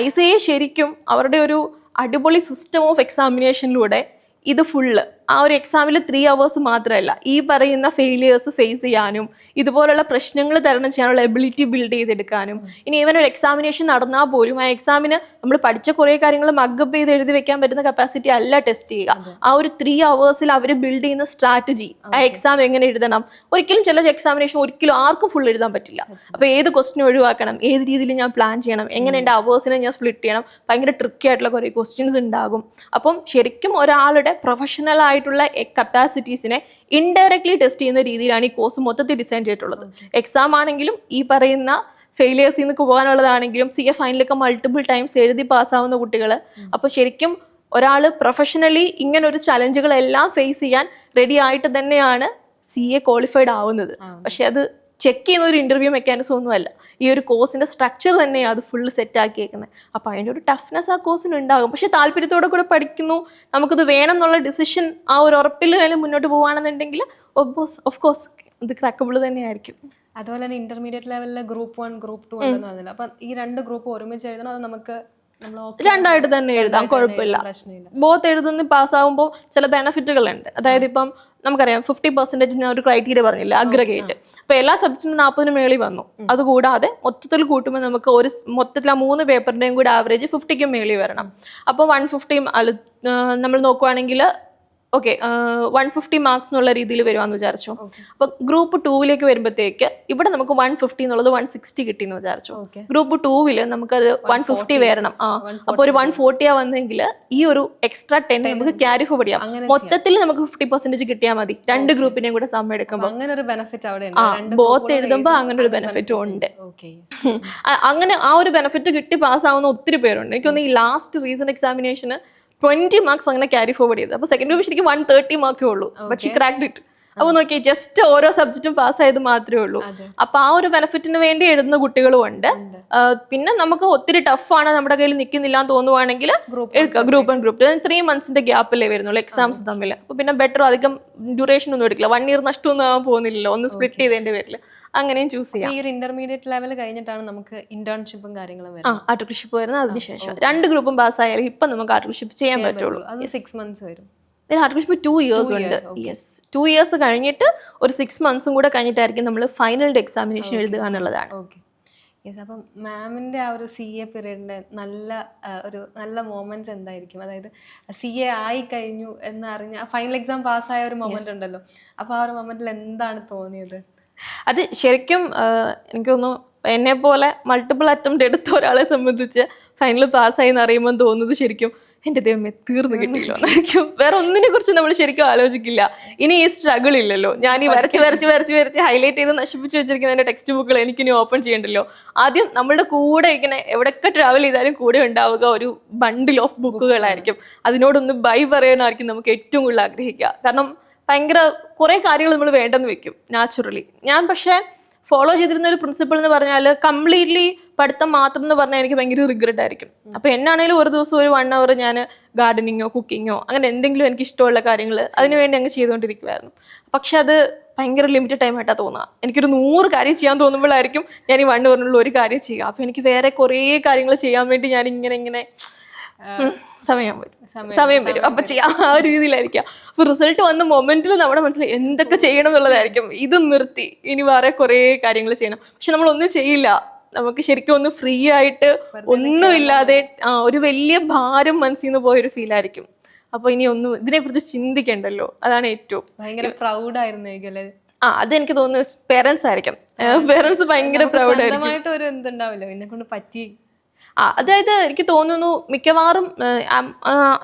ICAI ശരിക്കും അവരുടെ ഒരു അടിപൊളി സിസ്റ്റം ഓഫ് എക്സാമിനേഷനിലൂടെ ഇത് ഫുള്ള് ആ ഒരു എക്സാമിൽ 3 hours മാത്രമല്ല, ഈ പറയുന്ന ഫെയിലിയേഴ്സ് ഫേസ് ചെയ്യാനും ഇതുപോലുള്ള പ്രശ്നങ്ങൾ തരണം ചെയ്യാനുള്ള എബിലിറ്റി ബിൽഡ് ചെയ്തെടുക്കാനും, ഇനി ഈവൻ ഒരു എക്സാമിനേഷൻ നടന്നാൽ പോലും ആ എക്സാമിന് നമ്മൾ പഠിച്ച കുറേ കാര്യങ്ങൾ മഗ്ഗപ്പ് ചെയ്ത് എഴുതി വെക്കാൻ പറ്റുന്ന കപ്പാസിറ്റി അല്ല ടെസ്റ്റ് ചെയ്യുക. ആ ഒരു 3 hours അവർ ബിൽഡ് ചെയ്യുന്ന സ്ട്രാറ്റജി, ആ എക്സാം എങ്ങനെ എഴുതണം. ഒരിക്കലും ചില എക്സാമിനേഷൻ ഒരിക്കലും ആർക്കും ഫുൾ എഴുതാൻ പറ്റില്ല. അപ്പോൾ ഏത് ക്വസ്റ്റ്യൻ ഒഴിവാക്കണം, ഏത് രീതിയിൽ ഞാൻ പ്ലാൻ ചെയ്യണം, എങ്ങനെ എൻ്റെ അവേഴ്സിനെ ഞാൻ സ്പ്ലിറ്റ് ചെയ്യണം, ഭയങ്കര ട്രിക്കി ആയിട്ടുള്ള കുറേ ക്വസ്റ്റ്യൻസ് ഉണ്ടാകും. അപ്പം ശരിക്കും ഒരാളുടെ പ്രൊഫഷണൽ ആയിട്ടുള്ള കപ്പാസിറ്റീസിനെ ഇൻഡയറക്ട്ലി ടെസ്റ്റ് ചെയ്യുന്ന രീതിയിലാണ് ഈ കോഴ്സ് മൊത്തത്തിൽ ഡിസൈൻ ചെയ്തിട്ടുള്ളത്. എക്സാം ആണെങ്കിലും ഈ പറയുന്ന ഫെയിലിയേഴ്സിൽ നിന്ന് പോകാനുള്ളതാണെങ്കിലും CA ഫൈനലൊക്കെ മൾട്ടിപ്പിൾ ടൈംസ് എഴുതി പാസ്സാവുന്ന കുട്ടികൾ. അപ്പോൾ ശരിക്കും ഒരാൾ പ്രൊഫഷണലി ഇങ്ങനെ ഒരു ചലഞ്ചുകളെല്ലാം ഫേസ് ചെയ്യാൻ റെഡി ആയിട്ട് തന്നെയാണ് CA ക്വാളിഫൈഡ് ആവുന്നത്. പക്ഷെ അത് ചെക്ക് ചെയ്യുന്ന ഒരു ഇന്റർവ്യൂ മെക്കാനിസം ഒന്നുമല്ല, ഈ ഒരു കോഴ്സിന്റെ സ്ട്രക്ചർ തന്നെയാണ് അത് ഫുള്ള് സെറ്റ് ആക്കിയേക്കുന്നത്. അപ്പോൾ അതിൻ്റെ ഒരു ടഫ്നെസ് ആ കോഴ്സിന് ഉണ്ടാകും. പക്ഷെ താല്പര്യത്തോടെ കൂടെ പഠിക്കുന്നു, നമുക്കത് വേണം എന്നുള്ള ഡിസിഷൻ ആ ഒരു ഉറപ്പിൽ മുന്നോട്ട് പോകുകയാണെന്നുണ്ടെങ്കിൽ ഓഫ് കോഴ്സ് ഇത് ക്രാക്കബിൾ തന്നെയായിരിക്കും. അതുപോലെ തന്നെ ഇന്റർമീഡിയറ്റ് ലെവലിൽ ഗ്രൂപ്പ് 1 ഗ്രൂപ്പ് 2 ഉണ്ടെന്ന് പറഞ്ഞില്ല. അപ്പം ഈ 2 ഗ്രൂപ്പ് ഒരുമിച്ച് എഴുതണം, അത് നമുക്ക് രണ്ടായിട്ട് തന്നെ എഴുതാം, കുഴപ്പമില്ല. ബോത്ത് എഴുതുന്ന പാസ്സാകുമ്പോൾ ചില ബെനിഫിറ്റുകളുണ്ട്. അതായത് ഇപ്പം നമുക്കറിയാം 50% ഞാൻ ഒരു ക്രൈറ്റീരിയ പറഞ്ഞില്ല, അഗ്രഗേറ്റ്. അപ്പൊ എല്ലാ സബ്ജക്റ്റിനും 40 മേളിൽ വന്നു. അതുകൂടാതെ മൊത്തത്തിൽ കൂട്ടുമ്പോൾ നമുക്ക് മൊത്തത്തിൽ ആ 3 പേപ്പറിന്റെയും കൂടെ ആവറേജ് 50ക്ക് മേളിൽ വരണം. അപ്പോൾ 150 നമ്മൾ നോക്കുവാണെങ്കിൽ ഓക്കെ 150 മാർക്സ് എന്നുള്ള രീതിയിൽ വരുവാന്ന് വിചാരിച്ചു. അപ്പൊ ഗ്രൂപ്പ് 2 വരുമ്പോഴത്തേക്ക് ഇവിടെ നമുക്ക് 150 എന്നുള്ളത് 160 കിട്ടിയെന്ന് വിചാരിച്ചു. ഗ്രൂപ്പ് 2 നമുക്കത് 150 വരണം. അപ്പൊ ഒരു 140 വന്നെങ്കിൽ ഈ ഒരു എക്സ്ട്രാ 10 നമുക്ക് ക്യാരി ഫോർവേഡ് ചെയ്യാം. മൊത്തത്തിൽ നമുക്ക് 50% കിട്ടിയാൽ മതി, 2 ഗ്രൂപ്പിനെയും കൂടെ സമയം എടുക്കുമ്പോൾ. ബോത്ത് എഴുതുമ്പോൾ അങ്ങനെ ഒരു ബെനിഫിറ്റും ഉണ്ട്. അങ്ങനെ ആ ഒരു ബെനിഫിറ്റ് കിട്ടി പാസ്സാവുന്ന ഒത്തിരി പേരുണ്ട്. എനിക്കൊന്ന് ഈ ലാസ്റ്റ് റീസൺ എക്സാമിനേഷന് 20 മാർക്സ് അങ്ങനെ ക്യാരി ഫോർവേഡ് ചെയ്തു. അപ്പോൾ സെക്കൻഡ് ഗ്രൂപ്പ് ശരിക്കും 130 മാർക്കേ ഉള്ളൂ, ബട്ട് ഷീ ക്രാക്ക്ഡ് ഇറ്റ്. അപ്പോൾ നോക്കി ജസ്റ്റ് ഓരോ സബ്ജക്റ്റും പാസ്സായത് മാത്രമേ ഉള്ളൂ. അപ്പൊ ആ ഒരു ബെനിഫിറ്റിന് വേണ്ടി എഴുതുന്ന കുട്ടികളും ഉണ്ട്. പിന്നെ നമുക്ക് ഒത്തിരി ടഫാണ്, നമ്മുടെ കയ്യിൽ നിൽക്കുന്നില്ല എന്ന് തോന്നുവാണെങ്കിൽ എടുക്കുക ഗ്രൂപ്പ് 1 ഗ്രൂപ്പ് 2. 3 മന്ത്സിന്റെ ഗ്യാപ്പല്ലേ വരുന്നുള്ളൂ എക്സാംസ് തമ്മിൽ. അപ്പൊ പിന്നെ ബെറ്റർ, അധികം ഡ്യൂറേഷൻ ഒന്നും എടുക്കില്ല, 1 ഇയർ നഷ്ടമൊന്നും ആവാൻ പോകുന്നില്ലല്ലോ, ഒന്ന് സ്പ്ലിറ്റ് ചെയ്തതിന്റെ പേരിൽ അങ്ങനെയും ചൂസ് ചെയ്യാം. ഈ ഒരു ഇന്റർമീഡിയറ്റ് ലെവൽ കഴിഞ്ഞിട്ടാണ് നമുക്ക് ഇന്റേൺഷിപ്പും കാര്യങ്ങളും ആർട്ടിക്കൽഷിപ്പ് വരുന്നത്. അതിനുശേഷം 2 ഗ്രൂപ്പും പാസ്സായാലും ഇപ്പൊ നമുക്ക് ആർട്ടിക്കൽഷിപ്പ് ചെയ്യാൻ പറ്റുള്ളൂ. അത് 6 months വരും. ആർട്ടിക്കൽഷിപ്പ് 2 years ഉണ്ട്. യെസ്, 2 years കഴിഞ്ഞിട്ട് ഒരു 6 months കൂടെ കഴിഞ്ഞിട്ടായിരിക്കും നമ്മൾ ഫൈനലിന്റെ എക്സാമിനേഷൻ എഴുതുക എന്നുള്ളതാണ്. യെസ്. അപ്പം മാമിൻ്റെ ആ ഒരു CA പീരീഡിൻ്റെ നല്ല മൊമെന്റ്സ് എന്തായിരിക്കും? അതായത് CA ആയി കഴിഞ്ഞു എന്നറിഞ്ഞ ഫൈനൽ എക്സാം പാസ്സായ ഒരു മൊമെന്റ് ഉണ്ടല്ലോ, അപ്പോൾ ആ ഒരു മൊമെന്റിൽ എന്താണ് തോന്നിയത്? അത് ശരിക്കും എനിക്ക് തോന്നുന്നു എന്നെ പോലെ മൾട്ടിപ്പിൾ അറ്റംപ്റ്റ് എടുത്ത ഒരാളെ സംബന്ധിച്ച് ഫൈനൽ പാസ്സായി എന്ന് അറിയുമ്പോൾ തോന്നുന്നത് ശരിക്കും എൻ്റെ ദൈവമേ തീർന്നു കിട്ടിയില്ലോ എന്നായിരിക്കും. വേറെ ഒന്നിനെ കുറിച്ച് നമ്മൾ ശരിക്കും ആലോചിക്കില്ല. ഇനി ഈ സ്ട്രഗിൾ ഇല്ലല്ലോ, ഞാൻ ഈ വരച്ച് ഹൈലൈറ്റ് ചെയ്ത് നശിപ്പിച്ച് വെച്ചിരിക്കുന്ന എൻ്റെ ടെക്സ്റ്റ് ബുക്കുകൾ എനിക്കിനി ഓപ്പൺ ചെയ്യണ്ടല്ലോ. ആദ്യം നമ്മളുടെ കൂടെ ഇങ്ങനെ എവിടെയൊക്കെ ട്രാവൽ ചെയ്താലും കൂടെ ഉണ്ടാവുക ഒരു ബണ്ടിൽ ഓഫ് ബുക്കുകളായിരിക്കും. അതിനോടൊന്ന് ബൈ പറയാനായിരിക്കും നമുക്ക് ഏറ്റവും കൂടുതൽ ആഗ്രഹിക്കുക. കാരണം ഭയങ്കര കുറേ കാര്യങ്ങൾ നമ്മൾ വേണ്ടെന്ന് വെക്കും നാച്ചുറലി. ഞാൻ പക്ഷേ ഫോളോ ചെയ്തിരുന്ന ഒരു പ്രിൻസിപ്പിൾ എന്ന് പറഞ്ഞാൽ കംപ്ലീറ്റ്ലി പഠിത്തം മാത്രം എന്ന് പറഞ്ഞാൽ എനിക്ക് ഭയങ്കര റിഗ്രറ്റ് ആയിരിക്കും. അപ്പോൾ എന്നാണേലും ഒരു ദിവസം ഒരു 1 hour ഞാൻ ഗാർഡനിങ്ങോ കുക്കിങ്ങോ അങ്ങനെ എന്തെങ്കിലും എനിക്ക് ഇഷ്ടമുള്ള കാര്യങ്ങൾ അതിനുവേണ്ടി അങ്ങ് ചെയ്തുകൊണ്ടിരിക്കുമായിരുന്നു. പക്ഷെ അത് ഭയങ്കര ലിമിറ്റഡ് ടൈം ആയിട്ടാണ് തോന്നുക. എനിക്കൊരു 100 കാര്യം ചെയ്യാൻ തോന്നുമ്പോഴായിരിക്കും ഞാൻ ഈ 1 hour ഒരു കാര്യം ചെയ്യുക. അപ്പോൾ എനിക്ക് വേറെ കുറേ കാര്യങ്ങൾ ചെയ്യാൻ വേണ്ടി ഞാൻ ഇങ്ങനെ സമയം വരും അപ്പൊ ചെയ്യാം, ആ ഒരു രീതിയിലായിരിക്കാം. അപ്പൊ റിസൾട്ട് വന്ന മൊമെന്റിൽ നമ്മുടെ മനസ്സിൽ എന്തൊക്കെ ചെയ്യണം എന്നുള്ളതായിരിക്കും. ഇത് നിർത്തി ഇനി വേറെ കുറേ കാര്യങ്ങൾ ചെയ്യണം. പക്ഷെ നമ്മൾ ഒന്നും ചെയ്യില്ല. നമുക്ക് ശരിക്കും ഒന്ന് ഫ്രീ ആയിട്ട് ഒന്നുമില്ലാതെ ഒരു വലിയ ഭാരം മനസ്സിൽ നിന്ന് പോയൊരു ഫീൽ ആയിരിക്കും. അപ്പൊ ഇനി ഒന്നും ഇതിനെക്കുറിച്ച് ചിന്തിക്കണ്ടല്ലോ, അതാണ് ഏറ്റവും ഭയങ്കര പ്രൗഡായിരുന്നു. അതെനിക്ക് തോന്നുന്നു പേരൻസ് ആയിരിക്കും. പേരൻസ് ഭയങ്കര പ്രൗഡായിരിക്കും. ഒരു എന്തുണ്ടാവില്ല എന്നെ കൊണ്ട് പറ്റി. അതായത് എനിക്ക് തോന്നുന്നു മിക്കവാറും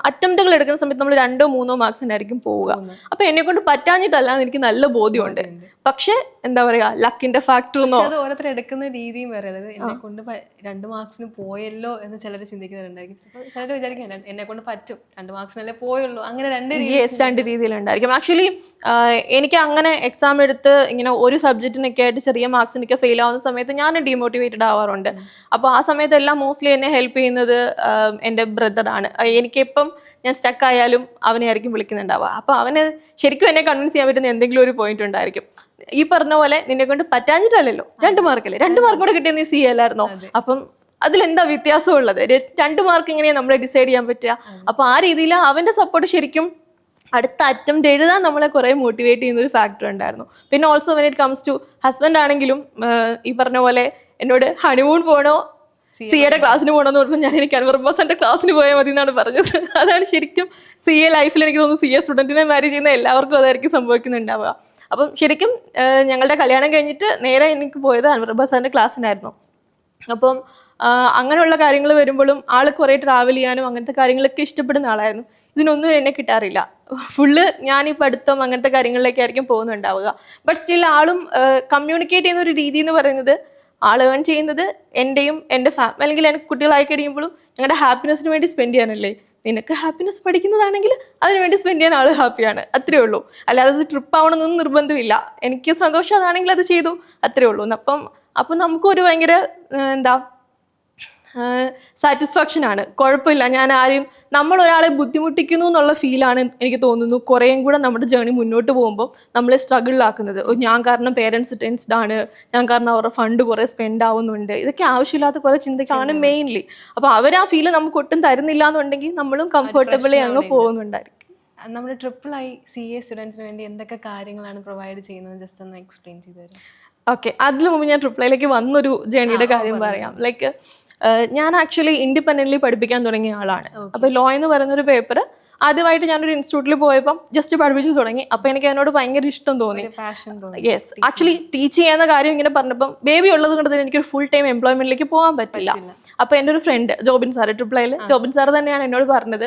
അറ്റംപ്റ്റുകൾ എടുക്കുന്ന സമയത്ത് നമ്മൾ 2-3 മാർക്സിൻ്റെ ആയിരിക്കും പോവുക. അപ്പൊ എന്നെ കൊണ്ട് പറ്റാഞ്ഞിട്ടല്ല, എനിക്ക് നല്ല ബോധ്യമുണ്ട്. പക്ഷെ എന്താ പറയാ, ലക്കിന്റെ ഫാക്ടർ ഓരോരുത്തർ എടുക്കുന്ന രീതിയും വേറെ. അതായത് എന്നെ കൊണ്ട് 2 മാർക്സിന് പോയല്ലോ എന്ന് ചിലർ ചിന്തിക്കുന്നുണ്ടായിരിക്കും. ചിലർ വിചാരിക്കും എന്നെ കൊണ്ട് പറ്റും, 2 മാർക്സിനല്ലേ പോയുള്ളൂ. അങ്ങനെ രണ്ട് രീതിയിലുണ്ടായിരിക്കും. ആക്ച്വലി എനിക്ക് അങ്ങനെ എക്സാം എടുത്ത് ഇങ്ങനെ ഒരു സബ്ജക്റ്റിനൊക്കെ ആയിട്ട് ചെറിയ മാർക്സിനൊക്കെ ഫെയിൽ ആവുന്ന സമയത്ത് ഞാൻ ഡീമോട്ടിവേറ്റഡ് ആവാറുണ്ട്. അപ്പോൾ ആ സമയത്തെല്ലാം മോസ്റ്റ്ലി എന്നെ ഹെൽപ്പ് ചെയ്യുന്നത് എൻ്റെ ബ്രദറാണ്. എനിക്കിപ്പം ഞാൻ സ്റ്റക്ക് ആയാലും അവനെ ആയിരിക്കും വിളിക്കുന്നുണ്ടാവുക. അപ്പോൾ അവന് ശരിക്കും എന്നെ കൺവിൻസ് ചെയ്യാൻ പറ്റുന്ന എന്തെങ്കിലും ഒരു പോയിന്റ് ഉണ്ടായിരിക്കും. ഈ പറഞ്ഞ പോലെ നിന്നെ കൊണ്ട് പറ്റാഞ്ഞിട്ടല്ലോ, 2 മാർക്കല്ലേ, 2 മാർക്ക് കൂടെ കിട്ടിയ നീ CA അല്ലായിരുന്നോ? അപ്പം അതിലെന്താ വ്യത്യാസമുള്ളത്? 2 മാർക്ക് എങ്ങനെയാണ് നമ്മളെ ഡിസൈഡ് ചെയ്യാൻ പറ്റുക? അപ്പൊ ആ രീതിയിൽ അവന്റെ സപ്പോർട്ട് ശരിക്കും അടുത്ത അറ്റംപ്റ്റ് എഴുതാൻ നമ്മളെ കുറെ മോട്ടിവേറ്റ് ചെയ്യുന്ന ഒരു ഫാക്ടർ ഉണ്ടായിരുന്നു. പിന്നെ also when it comes to husband ആണെങ്കിലും ഈ പറഞ്ഞ പോലെ എന്നോട് ഹണിമൂൺ പോകണോ CA ക്ലാസ്സിന് പോകണമെന്ന് പറഞ്ഞപ്പോൾ എനിക്ക് അൻവർ അബ്ബാസിന്റെ ക്ലാസ്സിന് പോയാൽ മതി എന്നാണ് പറഞ്ഞത്. അതാണ് ശരിക്കും CA ലൈഫിൽ എനിക്ക് തോന്നുന്നു CA സ്റ്റുഡൻറ്റിനെ മാരി ചെയ്യുന്ന എല്ലാവർക്കും അതായിരിക്കും സംഭവിക്കുന്നുണ്ടാവുക. അപ്പം ശരിക്കും ഞങ്ങളുടെ കല്യാണം കഴിഞ്ഞിട്ട് നേരെ എനിക്ക് പോയത് അൻവർ അബ്ബാസിന്റെ ക്ലാസ്സിനായിരുന്നു. അപ്പം അങ്ങനെയുള്ള കാര്യങ്ങൾ വരുമ്പോഴും ആൾ കുറേ ട്രാവൽ ചെയ്യാനും അങ്ങനത്തെ കാര്യങ്ങളൊക്കെ ഇഷ്ടപ്പെടുന്ന ആളായിരുന്നു. ഇതിനൊന്നും എന്നെ കിട്ടാറില്ല. ഫുള്ള് ഞാൻ ഈ പഠിത്തം അങ്ങനത്തെ കാര്യങ്ങളിലേക്കായിരിക്കും പോകുന്നുണ്ടാവുക. ബട്ട് സ്റ്റിൽ ആളും കമ്മ്യൂണിക്കേറ്റ് ചെയ്യുന്ന ഒരു രീതി എന്ന് പറയുന്നത് ആൾ ഏൺ ചെയ്യുന്നത് എൻ്റെയും എൻ്റെ അല്ലെങ്കിൽ എനിക്ക് കുട്ടികളായി കഴിയുമ്പോഴും ഞങ്ങളുടെ ഹാപ്പിനെസ്സിന് വേണ്ടി സ്പെൻഡ് ചെയ്യാനല്ലേ. നിനക്ക് ഹാപ്പിനെസ് പഠിക്കുന്നതാണെങ്കിൽ അതിനുവേണ്ടി സ്പെൻഡ് ചെയ്യാൻ ആൾ ഹാപ്പിയാണ്, അത്രേ ഉള്ളൂ. അല്ലാതെ അത് ട്രിപ്പ് ആവണമെന്നൊന്നും നിർബന്ധമില്ല. എനിക്ക് സന്തോഷം അതാണെങ്കിൽ അത് ചെയ്തു, അത്രേ ഉള്ളൂ. അപ്പം നമുക്കൊരു ഭയങ്കര എന്താ സാറ്റിസ്ഫാക്ഷൻ ആണ്. കുഴപ്പമില്ല, ഞാൻ ആരെയും നമ്മൾ ഒരാളെ ബുദ്ധിമുട്ടിക്കുന്നു എന്നുള്ള ഫീലാണ് എനിക്ക് തോന്നുന്നു കുറേയും കൂടെ നമ്മുടെ ജേണി മുന്നോട്ട് പോകുമ്പോൾ നമ്മളെ സ്ട്രഗിളിലാക്കുന്നത്. ഞാൻ കാരണം പേരൻസ് ടെൻസ്ഡ് ആണ്, ഞാൻ കാരണം അവരുടെ ഫണ്ട് കുറേ സ്പെൻഡ് ആവുന്നുണ്ട്, ഇതൊക്കെ ആവശ്യമില്ലാത്ത കുറേ ചിന്തകളാണ് മെയിൻലി. അപ്പോൾ അവർ ആ ഫീല് നമുക്ക് ഒട്ടും തരുന്നില്ല എന്നുണ്ടെങ്കിൽ നമ്മളും കംഫർട്ടബിളി അങ്ങ് പോകുന്നുണ്ടായിരിക്കും. നമ്മൾ ട്രിപ്പിളായി CA സ്റ്റുഡൻസിന് വേണ്ടി എന്തൊക്കെ കാര്യങ്ങളാണ് പ്രൊവൈഡ് ചെയ്യുന്നത്, ജസ്റ്റ് ഒന്ന് എക്സ്പ്ലെയിൻ ചെയ്തു തരാം. ഓക്കെ, അതിനു മുമ്പ് ഞാൻ ട്രിപ്പിളിലേക്ക് വന്നൊരു ജേണിയുടെ കാര്യം പറയാം. ലൈക്ക് ഞാൻ ആക്ച്വലി ഇൻഡിപെൻഡൻ്റ്ലി പഠിപ്പിക്കാൻ തുടങ്ങിയ ആളാണ്. അപ്പോൾ ലോ എന്ന് പറയുന്നൊരു പേപ്പർ ആദ്യമായിട്ട് ഞാനൊരു ഇൻസ്റ്റിറ്റ്യൂട്ടിൽ പോയപ്പം ജസ്റ്റ് പഠിപ്പിച്ചു തുടങ്ങി. അപ്പോൾ എനിക്ക് അതിനോട് ഭയങ്കര ഇഷ്ടം തോന്നി. യെസ്, ആക്ച്വലി ടീച്ച് ചെയ്യുന്ന കാര്യം ഇങ്ങനെ പറഞ്ഞപ്പം ബേബി ഉള്ളത് കൊണ്ട് തന്നെ എനിക്കൊരു ഫുൾ ടൈം എംപ്ലോയ്മെന്റിലേക്ക് പോകാൻ പറ്റില്ല. അപ്പോൾ എൻ്റെ ഒരു ഫ്രണ്ട് ജോബിൻ സാർ, ട്രിപ്പിളിൽ ജോബിൻ സാർ തന്നെയാണ് എന്നോട് പറഞ്ഞത്,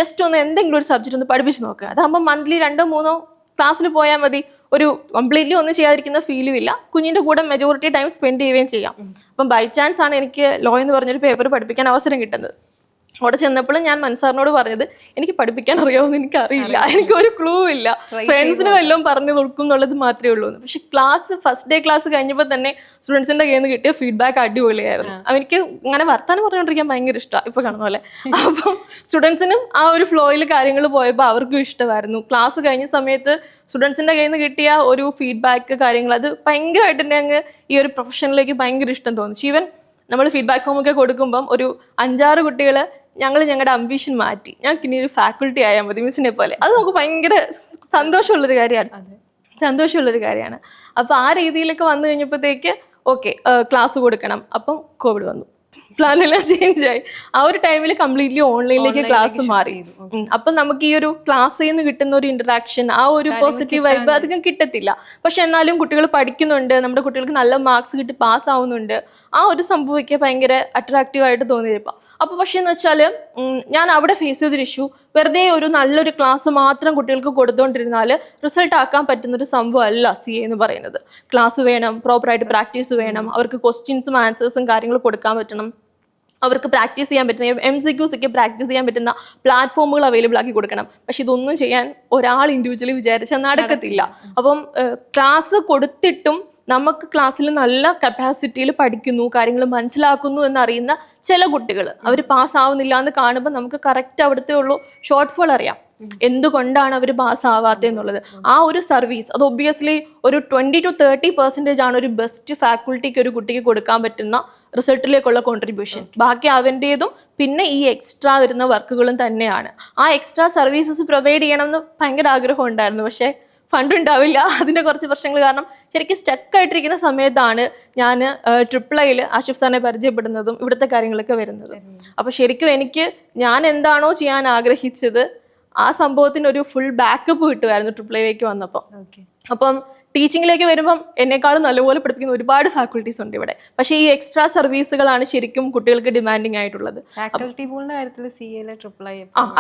ജസ്റ്റ് ഒന്ന് എന്തെങ്കിലും ഒരു സബ്ജക്റ്റ് ഒന്ന് പഠിപ്പിച്ച് നോക്കുക. അതാകുമ്പോൾ മന്ത്ലി 2-3 ക്ലാസ്സിൽ പോയാൽ മതി, ഒരു കംപ്ലീറ്റ്ലി ഒന്നും ചെയ്യാതിരിക്കുന്ന ഫീലും ഇല്ല, കുഞ്ഞിൻ്റെ കൂടെ മെജോറിറ്റി ടൈം സ്പെൻഡ് ചെയ്യുകയും ചെയ്യാം. അപ്പം ബൈ ചാൻസ് ആണ് എനിക്ക് ലോ എന്ന് പറഞ്ഞൊരു പേപ്പർ പഠിപ്പിക്കാൻ അവസരം കിട്ടുന്നത്. അവിടെ ചെന്നപ്പോഴും ഞാൻ മൻസാറിനോട് പറഞ്ഞത്, എനിക്ക് പഠിപ്പിക്കാൻ അറിയാമെന്ന് എനിക്കറിയില്ല, എനിക്കൊരു ക്ലൂ ഇല്ല, ഫ്രണ്ട്സിന് വല്ലതും പറഞ്ഞു കൊടുക്കും എന്നുള്ളത് മാത്രമേ ഉള്ളൂ. പക്ഷെ ഫസ്റ്റ് ഡേ ക്ലാസ് കഴിഞ്ഞപ്പോൾ തന്നെ സ്റ്റുഡൻസിൻ്റെ കയ്യിൽ നിന്ന് കിട്ടിയ ഫീഡ്ബാക്ക് അടിപൊളിയായിരുന്നു. എനിക്ക് ഇങ്ങനെ വർത്താനം പറഞ്ഞുകൊണ്ടിരിക്കാൻ ഭയങ്കര ഇഷ്ടമാണ്, ഇപ്പോൾ കാണുന്ന പോലെ. അപ്പം സ്റ്റുഡൻസിനും ആ ഒരു ഫ്ലോയിൽ കാര്യങ്ങൾ പോയപ്പോൾ അവർക്കും ഇഷ്ടമായിരുന്നു. ക്ലാസ് കഴിഞ്ഞ സമയത്ത് സ്റ്റുഡൻസിൻ്റെ കയ്യിൽ നിന്ന് കിട്ടിയ ഒരു ഫീഡ്ബാക്ക് കാര്യങ്ങൾ അത് ഭയങ്കരമായിട്ട് തന്നെ അങ്ങ് ഈ ഒരു പ്രൊഫഷനിലേക്ക് ഭയങ്കര ഇഷ്ടം തോന്നി. ഈവൻ നമ്മൾ ഫീഡ്ബാക്ക് ഹോമൊക്കെ കൊടുക്കുമ്പം ഒരു 5-6 കുട്ടികൾ ഞങ്ങളുടെ അംബീഷൻ മാറ്റി, ഞങ്ങൾക്ക് ഇനി ഒരു ഫാക്കൾട്ടി ആയാൽ മതി മിസ്സിനെ പോലെ. അത് നമുക്ക് ഭയങ്കര സന്തോഷമുള്ളൊരു കാര്യമാണ്. അപ്പോൾ ആ രീതിയിലൊക്കെ വന്നു കഴിഞ്ഞപ്പോഴത്തേക്ക് ഓക്കെ, ക്ലാസ് കൊടുക്കണം. അപ്പം കോവിഡ് വന്നു, പ്ലാനെല്ലാം ചേഞ്ച് ആയി. ആ ഒരു ടൈമിൽ കംപ്ലീറ്റ്ലി ഓൺലൈനിലേക്ക് ക്ലാസ് മാറി. അപ്പം നമുക്ക് ഈ ഒരു ക്ലാസ്സിൽ നിന്ന് കിട്ടുന്ന ഒരു ഇന്ററാക്ഷൻ, ആ ഒരു പോസിറ്റീവ് വൈബ് അധികം കിട്ടത്തില്ല. പക്ഷെ എന്നാലും കുട്ടികൾ പഠിക്കുന്നുണ്ട്, നമ്മുടെ കുട്ടികൾക്ക് നല്ല മാർക്സ് കിട്ടി പാസ് ആവുന്നുണ്ട്. ആ ഒരു സംഭവമൊക്കെ ഭയങ്കര അട്രാക്റ്റീവായിട്ട് തോന്നിയപ്പോൾ. അപ്പോൾ പക്ഷേ എന്ന് വെച്ചാൽ ഞാൻ അവിടെ ഫേസ് ചെയ്തൊരു ഇഷ്യൂ, വെറുതെ ഒരു നല്ലൊരു ക്ലാസ് മാത്രം കുട്ടികൾക്ക് കൊടുത്തുകൊണ്ടിരുന്നാൽ റിസൾട്ട് ആക്കാൻ പറ്റുന്നൊരു സംഭവമല്ല CA എന്ന് പറയുന്നത്. ക്ലാസ് വേണം, പ്രോപ്പറായിട്ട് പ്രാക്ടീസ് വേണം, അവർക്ക് ക്വസ്റ്റ്യൻസും ആൻസേഴ്സും കാര്യങ്ങൾ കൊടുക്കാൻ പറ്റണം, അവർക്ക് പ്രാക്ടീസ് ചെയ്യാൻ പറ്റുന്ന MCQs ഒക്കെ പ്രാക്ടീസ് ചെയ്യാൻ പറ്റുന്ന പ്ലാറ്റ്ഫോമുകൾ അവൈലബിൾ ആക്കി കൊടുക്കണം. പക്ഷെ ഇതൊന്നും ചെയ്യാൻ ഒരാൾ ഇൻഡിവിജ്വലി വിചാരിച്ചാൽ നടക്കത്തില്ല. അപ്പം ക്ലാസ് കൊടുത്തിട്ടും നമുക്ക് ക്ലാസ്സിൽ നല്ല കപ്പാസിറ്റിയിൽ പഠിക്കുന്നു, കാര്യങ്ങൾ മനസ്സിലാക്കുന്നു എന്നറിയുന്ന ചില കുട്ടികൾ അവർ പാസ്സാവുന്നില്ല എന്ന് കാണുമ്പോൾ നമുക്ക് കറക്റ്റ് അവിടുത്തെ ഉള്ളൂ ഷോർട്ട് ഫോൾ അറിയാം, എന്തുകൊണ്ടാണ് അവർ പാസ്സാവാത്തത് എന്നുള്ളത്. ആ ഒരു സർവീസ് അത് ഒബ്വിയസ്ലി ഒരു 20-30% ആണ് ഒരു ബെസ്റ്റ് ഫാക്കൾട്ടിക്ക് ഒരു കുട്ടിക്ക് കൊടുക്കാൻ പറ്റുന്ന റിസൾട്ടിലേക്കുള്ള കോൺട്രിബ്യൂഷൻ. ബാക്കി അവൻ്റേതും പിന്നെ ഈ എക്സ്ട്രാ വരുന്ന വർക്കുകളും തന്നെയാണ്. ആ എക്സ്ട്രാ സർവീസസ് പ്രൊവൈഡ് ചെയ്യണമെന്ന് ഭയങ്കര ആഗ്രഹം ഉണ്ടായിരുന്നു. പക്ഷേ ഫണ്ട് ഉണ്ടാവില്ല. അതിൻ്റെ കുറച്ച് പ്രശ്നങ്ങൾ കാരണം ശരിക്കും സ്റ്റക്കായിട്ടിരിക്കുന്ന സമയത്താണ് ഞാൻ ട്രിപ്പിളയിൽ ആഷിഫ് സാറിനെ പരിചയപ്പെടുന്നതും ഇവിടുത്തെ കാര്യങ്ങളൊക്കെ വരുന്നത്. അപ്പോൾ ശരിക്കും എനിക്ക് ഞാൻ എന്താണോ ചെയ്യാൻ ആഗ്രഹിച്ചത് ആ സംഭവത്തിന് ഒരു ഫുൾ ബാക്കപ്പ് കിട്ടുമായിരുന്നു ട്രിപ്പിളയിലേക്ക് വന്നപ്പോൾ. അപ്പം ടീച്ചിങ്ങിലേക്ക് വരുമ്പം എന്നെക്കാളും നല്ലപോലെ പഠിപ്പിക്കുന്ന ഒരുപാട് ഫാക്കൾട്ടീസ് ഉണ്ട് ഇവിടെ. പക്ഷേ ഈ എക്സ്ട്രാ സർവീസുകളാണ് ശരിക്കും കുട്ടികൾക്ക് ഡിമാൻഡിങ് ആയിട്ടുള്ളത്.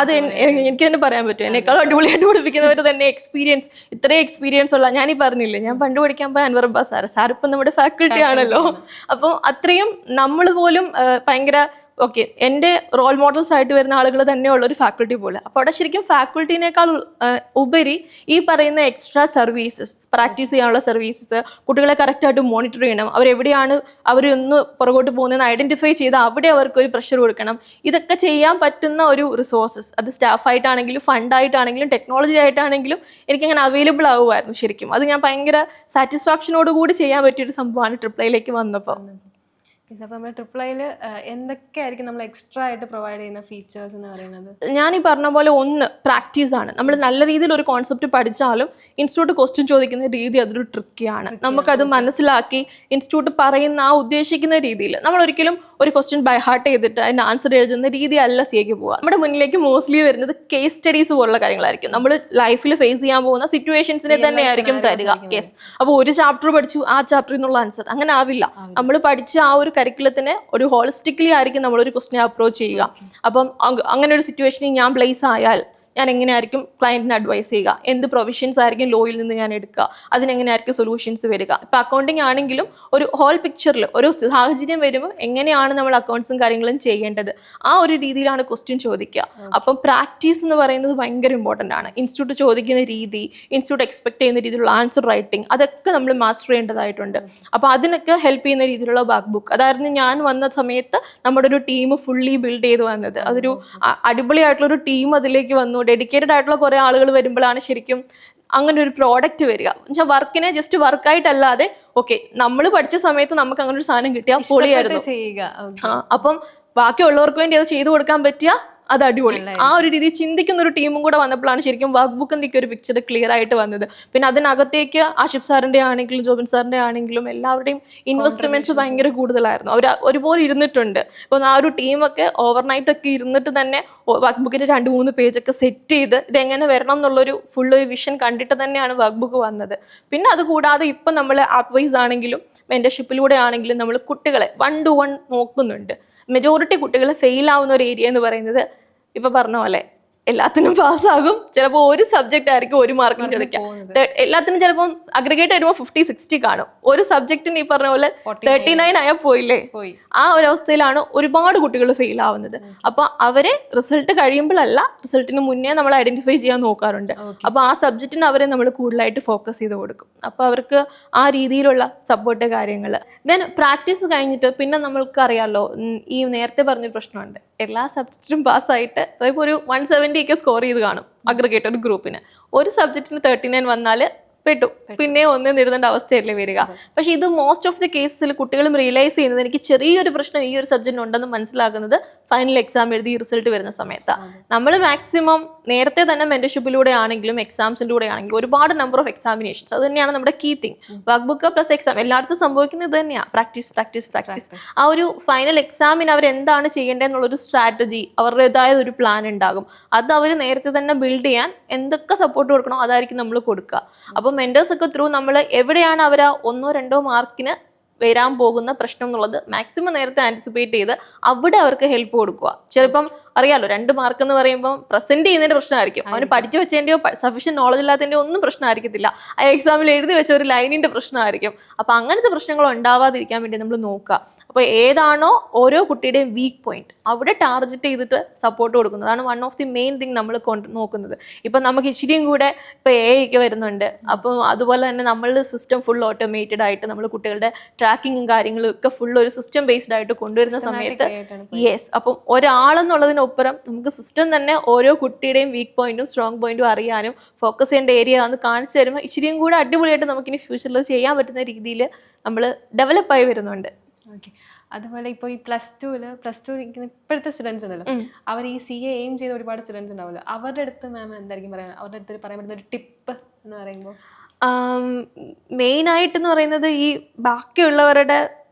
അത് എനിക്ക് തന്നെ പറയാൻ പറ്റും. എന്നെക്കാളും അടിപൊളിയായിട്ട് പഠിപ്പിക്കുന്നവർ തന്നെ ഇത്രയും എക്സ്പീരിയൻസ് ഉള്ള, ഞാനീ പറഞ്ഞില്ലേ ഞാൻ പണ്ട് പഠിക്കാൻ പോയ അൻവർ അബ്ബാസ് സാർ ഇപ്പം നമ്മുടെ ഫാക്കൾട്ടി ആണല്ലോ. അപ്പോൾ അത്രയും നമ്മൾ പോലും ഭയങ്കര ഓക്കെ എൻ്റെ റോൾ മോഡൽസ് ആയിട്ട് വരുന്ന ആളുകൾ തന്നെയുള്ള ഒരു ഫാക്കൾട്ടി പോലെ. അപ്പോൾ അവിടെ ശരിക്കും ഫാക്കൾട്ടീനേക്കാൾ ഉപരി ഈ പറയുന്ന എക്സ്ട്രാ സർവീസസ്, പ്രാക്ടീസ് ചെയ്യാനുള്ള സർവീസസ്, കുട്ടികളെ കറക്റ്റായിട്ട് മോണിറ്റർ ചെയ്യണം, അവരെവിടെയാണ് അവരൊന്ന് പുറകോട്ട് പോകുന്നതെന്ന് ഐഡൻറ്റിഫൈ ചെയ്ത് അവിടെ അവർക്ക് ഒരു പ്രഷർ കൊടുക്കണം. ഇതൊക്കെ ചെയ്യാൻ പറ്റുന്ന ഒരു റിസോഴ്സസ് അത് സ്റ്റാഫായിട്ടാണെങ്കിലും ഫണ്ടായിട്ടാണെങ്കിലും ടെക്നോളജി ആയിട്ടാണെങ്കിലും എനിക്കങ്ങനെ അവൈലബിൾ ആവുമായിരുന്നു. ശരിക്കും അത് ഞാൻ ഭയങ്കര സാറ്റിസ്ഫാക്ഷനോട് കൂടി ചെയ്യാൻ പറ്റിയൊരു സംഭവമാണ് ട്രിപ്പിളയിലേക്ക് വന്നപ്പോൾ. അപ്പോൾ നമ്മൾ ട്രിപ്പിളയിൽ എന്തൊക്കെയായിരിക്കും നമ്മൾ എക്സ്ട്രാ ആയിട്ട് പ്രൊവൈഡ് ചെയ്യുന്ന ഫീച്ചേഴ്സ് എന്ന് പറയുന്നത്? ഞാൻ ഈ പറഞ്ഞ പോലെ ഒന്ന് പ്രാക്ടീസാണ്. നമ്മൾ നല്ല രീതിയിൽ ഒരു കോൺസെപ്റ്റ് പഠിച്ചാലും ഇൻസ്റ്റിറ്റ്യൂട്ട് ക്വസ്റ്റ്യൻ ചോദിക്കുന്ന രീതി അതൊരു ട്രിക്കിയാണ്. നമുക്കത് മനസ്സിലാക്കി ഇൻസ്റ്റിറ്റ്യൂട്ട് പറയുന്ന ആ ഉദ്ദേശിക്കുന്ന രീതിയിൽ നമ്മൾ ഒരിക്കലും ഒരു ക്വസ്റ്റ്യൻ ബൈ ഹാർട്ട് ചെയ്തിട്ട് അതിൻ്റെ ആൻസർ എഴുതുന്ന രീതി അല്ല സിയയ്ക്ക് പോവുക. നമ്മുടെ മുന്നിലേക്ക് മോസ്റ്റ്ലി വരുന്നത് കേസ് സ്റ്റഡീസ് പോലുള്ള കാര്യങ്ങളായിരിക്കും. നമ്മൾ ലൈഫിൽ ഫേസ് ചെയ്യാൻ പോകുന്ന സിറ്റുവേഷൻസിനെ തന്നെ ആയിരിക്കും തരിക. യെസ്, അപ്പോൾ ഒരു ചാപ്റ്റർ പഠിച്ചു ആ ചാപ്റ്ററിൽ നിന്നുള്ള ആൻസർ അങ്ങനെ ആവില്ല. നമ്മൾ പഠിച്ച ആ ഒരു കരിക്കുലത്തിനെ ഒരു ഹോളിസ്റ്റിക്കലി ആയിരിക്കും നമ്മളൊരു ക്വസ്റ്റിനെ അപ്രോച്ച് ചെയ്യുക. അപ്പം അങ്ങനെ ഒരു സിറ്റുവേഷനിൽ ഞാൻ പ്ലേസ് ആയാൽ ഞാൻ എങ്ങനെയായിരിക്കും ക്ലയൻറ്റിന് അഡ്വൈസ് ചെയ്യുക, എന്ത് പ്രൊവിഷൻസ് ആയിരിക്കും ലോയിൽ നിന്ന് ഞാൻ എടുക്കുക, അതിനെങ്ങനെയായിരിക്കും സൊല്യൂഷൻസ് വരിക. ഇപ്പം അക്കൗണ്ടിങ് ആണെങ്കിലും ഒരു ഹോൾ പിക്ചറിൽ ഒരു സാഹചര്യം വരുമ്പോൾ എങ്ങനെയാണ് നമ്മൾ അക്കൗണ്ട്സും കാര്യങ്ങളും ചെയ്യേണ്ടത്, ആ ഒരു രീതിയിലാണ് ക്വസ്റ്റ്യൻ ചോദിക്കുക. അപ്പം പ്രാക്ടീസ് എന്ന് പറയുന്നത് ഭയങ്കര ഇമ്പോർട്ടൻ്റ് ആണ്. ഇൻസ്റ്റിറ്റ്യൂട്ട് ചോദിക്കുന്ന രീതി, ഇൻസ്റ്റിറ്റ്യൂട്ട് എക്സ്പെക്ട് ചെയ്യുന്ന രീതിയിലുള്ള ആൻസർ റൈറ്റിംഗ്, അതൊക്കെ നമ്മൾ മാസ്റ്റർ ചെയ്യേണ്ടതായിട്ടുണ്ട്. അപ്പോൾ അതിനൊക്കെ ഹെൽപ്പ് ചെയ്യുന്ന രീതിയിലുള്ള വർക്ക് ബുക്ക്, അതായിരുന്നു ഞാൻ വന്ന സമയത്ത് നമ്മുടെ ഒരു ടീം ഫുള്ളി ബിൽഡ് ചെയ്ത് വന്നത്. അതൊരു അടിപൊളിയായിട്ടുള്ളൊരു ടീം അതിലേക്ക് വന്നു. ഡെഡിക്കേറ്റഡ് ആയിട്ടുള്ള കുറേ ആളുകൾ വരുമ്പോഴാണ് ശരിക്കും അങ്ങനെ ഒരു പ്രോഡക്റ്റ് വരിക. എന്നുവെച്ചാൽ വർക്കിനെ ജസ്റ്റ് വർക്കായിട്ടല്ലാതെ ഓക്കെ നമ്മൾ പഠിച്ച സമയത്ത് നമുക്ക് അങ്ങനെ ഒരു സാധനം കിട്ടിയാൽ പൊളിയായിരുന്നു ചെയ്യുക. അപ്പം ബാക്കിയുള്ളവർക്ക് വേണ്ടി അത് ചെയ്തു കൊടുക്കാൻ പറ്റിയ അത് അടിപൊളി. ആ ഒരു രീതിയിൽ ചിന്തിക്കുന്ന ഒരു ടീമും കൂടെ വന്നപ്പോഴാണ് ശരിക്കും വർക്ക് ബുക്കിൻ്റെ ഒരു പിക്ചർ ക്ലിയർ ആയിട്ട് വന്നത്. പിന്നെ അതിനകത്തേക്ക് ആഷിഫ് സാറിൻ്റെ ആണെങ്കിലും ജോബിൻ സാറിൻ്റെ ആണെങ്കിലും എല്ലാവരുടെയും ഇൻവെസ്റ്റ്മെന്റ്സ് ഭയങ്കര കൂടുതലായിരുന്നു. അവർ ഒരുപോലെ ഇരുന്നിട്ടുണ്ട്. ഇപ്പം ആ ഒരു ടീമൊക്കെ ഓവർനൈറ്റ് ഒക്കെ ഇരുന്നിട്ട് തന്നെ വർക്ക് ബുക്കിൻ്റെ 2-3 പേജൊക്കെ സെറ്റ് ചെയ്ത് ഇതെങ്ങനെ വരണം എന്നുള്ളൊരു ഫുള്ള് വിഷൻ കണ്ടിട്ട് തന്നെയാണ് വർക്ക് ബുക്ക് വന്നത്. പിന്നെ അത് കൂടാതെ ഇപ്പം നമ്മൾ ആപ്പ് വൈസ് ആണെങ്കിലും മെന്റർഷിപ്പിലൂടെ ആണെങ്കിലും നമ്മൾ കുട്ടികളെ 1-to-1 നോക്കുന്നുണ്ട്. മെജോറിറ്റി കുട്ടികൾ ഫെയിൽ ആവുന്ന ഒരു ഏരിയ എന്ന് പറയുന്നത് ഇപ്പൊ പറഞ്ഞ പോലെ എല്ലാത്തിനും പാസ്സാകും, ചിലപ്പോൾ ഒരു സബ്ജക്റ്റ് ആയിരിക്കും 1 മാർക്കിന് ചോദിക്കാം. എല്ലാത്തിനും ചിലപ്പോൾ അഗ്രിഗേറ്റ് വരുമ്പോൾ 50-60 കാണും. ഒരു സബ്ജക്റ്റിന് ഈ പറഞ്ഞ പോലെ 39 ആയാൽ പോയില്ലേ. ആ ഒരു അവസ്ഥയിലാണ് ഒരുപാട് കുട്ടികൾ ഫെയിൽ ആവുന്നത്. അപ്പൊ അവരെ റിസൾട്ട് കഴിയുമ്പോഴല്ല, റിസൾട്ടിന് മുന്നേ നമ്മൾ ഐഡന്റിഫൈ ചെയ്യാൻ നോക്കാറുണ്ട്. അപ്പൊ ആ സബ്ജക്റ്റിന് അവരെ നമ്മൾ കൂടുതലായിട്ട് ഫോക്കസ് ചെയ്ത് കൊടുക്കും. അപ്പൊ അവർക്ക് ആ രീതിയിലുള്ള സപ്പോർട്ട് കാര്യങ്ങൾ. ദെൻ പ്രാക്ടീസ് കഴിഞ്ഞിട്ട് പിന്നെ നമ്മൾക്ക് അറിയാമല്ലോ, ഈ നേരത്തെ പറഞ്ഞൊരു പ്രശ്നമുണ്ട്. എല്ലാ സബ്ജക്റ്റിലും പാസ്സായിട്ട് അതായത് ഒരു 170 ഒക്കെ സ്കോർ ചെയ്ത് കാണും അഗ്രിഗേറ്റഡ് ഗ്രൂപ്പിന്. ഒരു സബ്ജക്റ്റിന് 39 വന്നാൽ പെട്ടു, പിന്നെ ഒന്നും എഴുതേണ്ട അവസ്ഥയല്ലേ വരിക. പക്ഷെ ഇത് മോസ്റ്റ് ഓഫ് ദി കേസിൽ കുട്ടികളും റിയലൈസ് ചെയ്യുന്നത് എനിക്ക് ചെറിയൊരു പ്രശ്നം ഈ ഒരു സബ്ജക്റ്റിന് ഉണ്ടെന്ന് മനസ്സിലാക്കുന്നത് ഫൈനൽ എക്സാം എഴുതി റിസൾട്ട് വരുന്ന സമയത്താണ്. നമ്മൾ മാക്സിമം നേരത്തെ തന്നെ മെന്റർഷിപ്പിലൂടെ ആണെങ്കിലും എക്സാംസിൻ്റെ കൂടെ ആണെങ്കിലും ഒരുപാട് നമ്പർ ഓഫ് എക്സാമിനേഷൻസ്, അത് തന്നെയാണ് നമ്മുടെ key thing. Workbook plus exam എല്ലായിടത്തും സംഭവിക്കുന്നത് ഇത് തന്നെയാണ്. പ്രാക്ടീസ്. ആ ഒരു ഫൈനൽ എക്സാമിന് അവർ എന്താണ് ചെയ്യേണ്ടതെന്നുള്ളൊരു സ്ട്രാറ്റജി, അവരുടേതായ ഒരു പ്ലാൻ ഉണ്ടാകും. അത് അവർ നേരത്തെ തന്നെ ബിൽഡ് ചെയ്യാൻ എന്തൊക്കെ സപ്പോർട്ട് കൊടുക്കണോ അതായിരിക്കും നമ്മൾ കൊടുക്കുക. അപ്പം മെന്റേഴ്സ് ഒക്കെ ത്രൂ നമ്മൾ എവിടെയാണ് അവർ 1-2 മാർക്കിന് വരാൻ പോകുന്ന പ്രശ്നം എന്നുള്ളത് മാക്സിമം നേരത്തെ ആൻറ്റിസിപ്പേറ്റ് ചെയ്ത് അവിടെ അവർക്ക് ഹെൽപ്പ് കൊടുക്കുക. ചിലപ്പം അറിയാലോ 2 മാർക്ക് എന്ന് പറയുമ്പോൾ പ്രസന്റ് ചെയ്യുന്നതിന്റെ പ്രശ്നമായിരിക്കും, അവന് പഠിച്ചു വെച്ചതിൻ്റെയോ സഫീഷ്യന്റ് നോളജ് ഇല്ലാത്തതിൻ്റെയോ ഒന്നും പ്രശ്നമായിരിക്കത്തില്ല, ആ എക്സാമിൽ എഴുതി വെച്ച ഒരു ലൈനിന്റെ പ്രശ്നമായിരിക്കും. അപ്പൊ അങ്ങനത്തെ പ്രശ്നങ്ങൾ ഉണ്ടാവാതിരിക്കാൻ വേണ്ടി നമ്മൾ നോക്കുക. അപ്പോൾ ഏതാണോ ഓരോ കുട്ടിയുടെയും വീക്ക് പോയിന്റ് അവിടെ ടാർഗറ്റ് ചെയ്തിട്ട് സപ്പോർട്ട് കൊടുക്കുന്നതാണ് one of the main thing നമ്മൾ നോക്കുന്നത്. ഇപ്പം നമുക്ക് ഇച്ചിരിയും കൂടെ ഇപ്പോൾ AI ഒക്കെ വരുന്നുണ്ട്. അപ്പം അതുപോലെ തന്നെ നമ്മളുടെ സിസ്റ്റം ഫുൾ ഓട്ടോമേറ്റഡ് ആയിട്ട് നമ്മൾ കുട്ടികളുടെ ട്രാക്കിങ്ങും കാര്യങ്ങളും ഒക്കെ ഫുൾ ഒരു സിസ്റ്റം ബേസ്ഡ് ആയിട്ട് കൊണ്ടുവരുന്ന സമയത്ത് യെസ്, അപ്പം ഒരാളെന്നുള്ളതിനൊപ്പരം നമുക്ക് സിസ്റ്റം തന്നെ ഓരോ കുട്ടിയുടെയും വീക്ക് പോയിന്റും സ്ട്രോങ് പോയിന്റും അറിയാനും ഫോക്കസ് ചെയ്യേണ്ട ഏരിയ എന്ന് കാണിച്ചു തരുമ്പോൾ ഇച്ചിരിയും കൂടെ അടിപൊളിയായിട്ട് നമുക്കിനി ഫ്യൂച്ചറിൽ ചെയ്യാൻ പറ്റുന്ന രീതിയിൽ നമ്മൾ ഡെവലപ്പായി വരുന്നുണ്ട്. ഓക്കെ. അതുപോലെ ഇപ്പോൾ ഈ പ്ലസ് ടു ഇപ്പോഴത്തെ സ്റ്റുഡൻസ് ഉണ്ടല്ലോ, അവർ ഈ CA എയിം ചെയ്ത ഒരുപാട് സ്റ്റുഡൻസ് ഉണ്ടാവുമല്ലോ, അവരുടെ അടുത്ത് മാം എന്തായിരിക്കും പറയാൻ, അവരുടെ അടുത്ത് പറയാൻ പറ്റുന്ന ഒരു ടിപ്പ് എന്ന് പറയുമ്പോൾ? മെയിനായിട്ടെന്ന് പറയുന്നത് ഈ ബാക്കിയുള്ളവരുടെ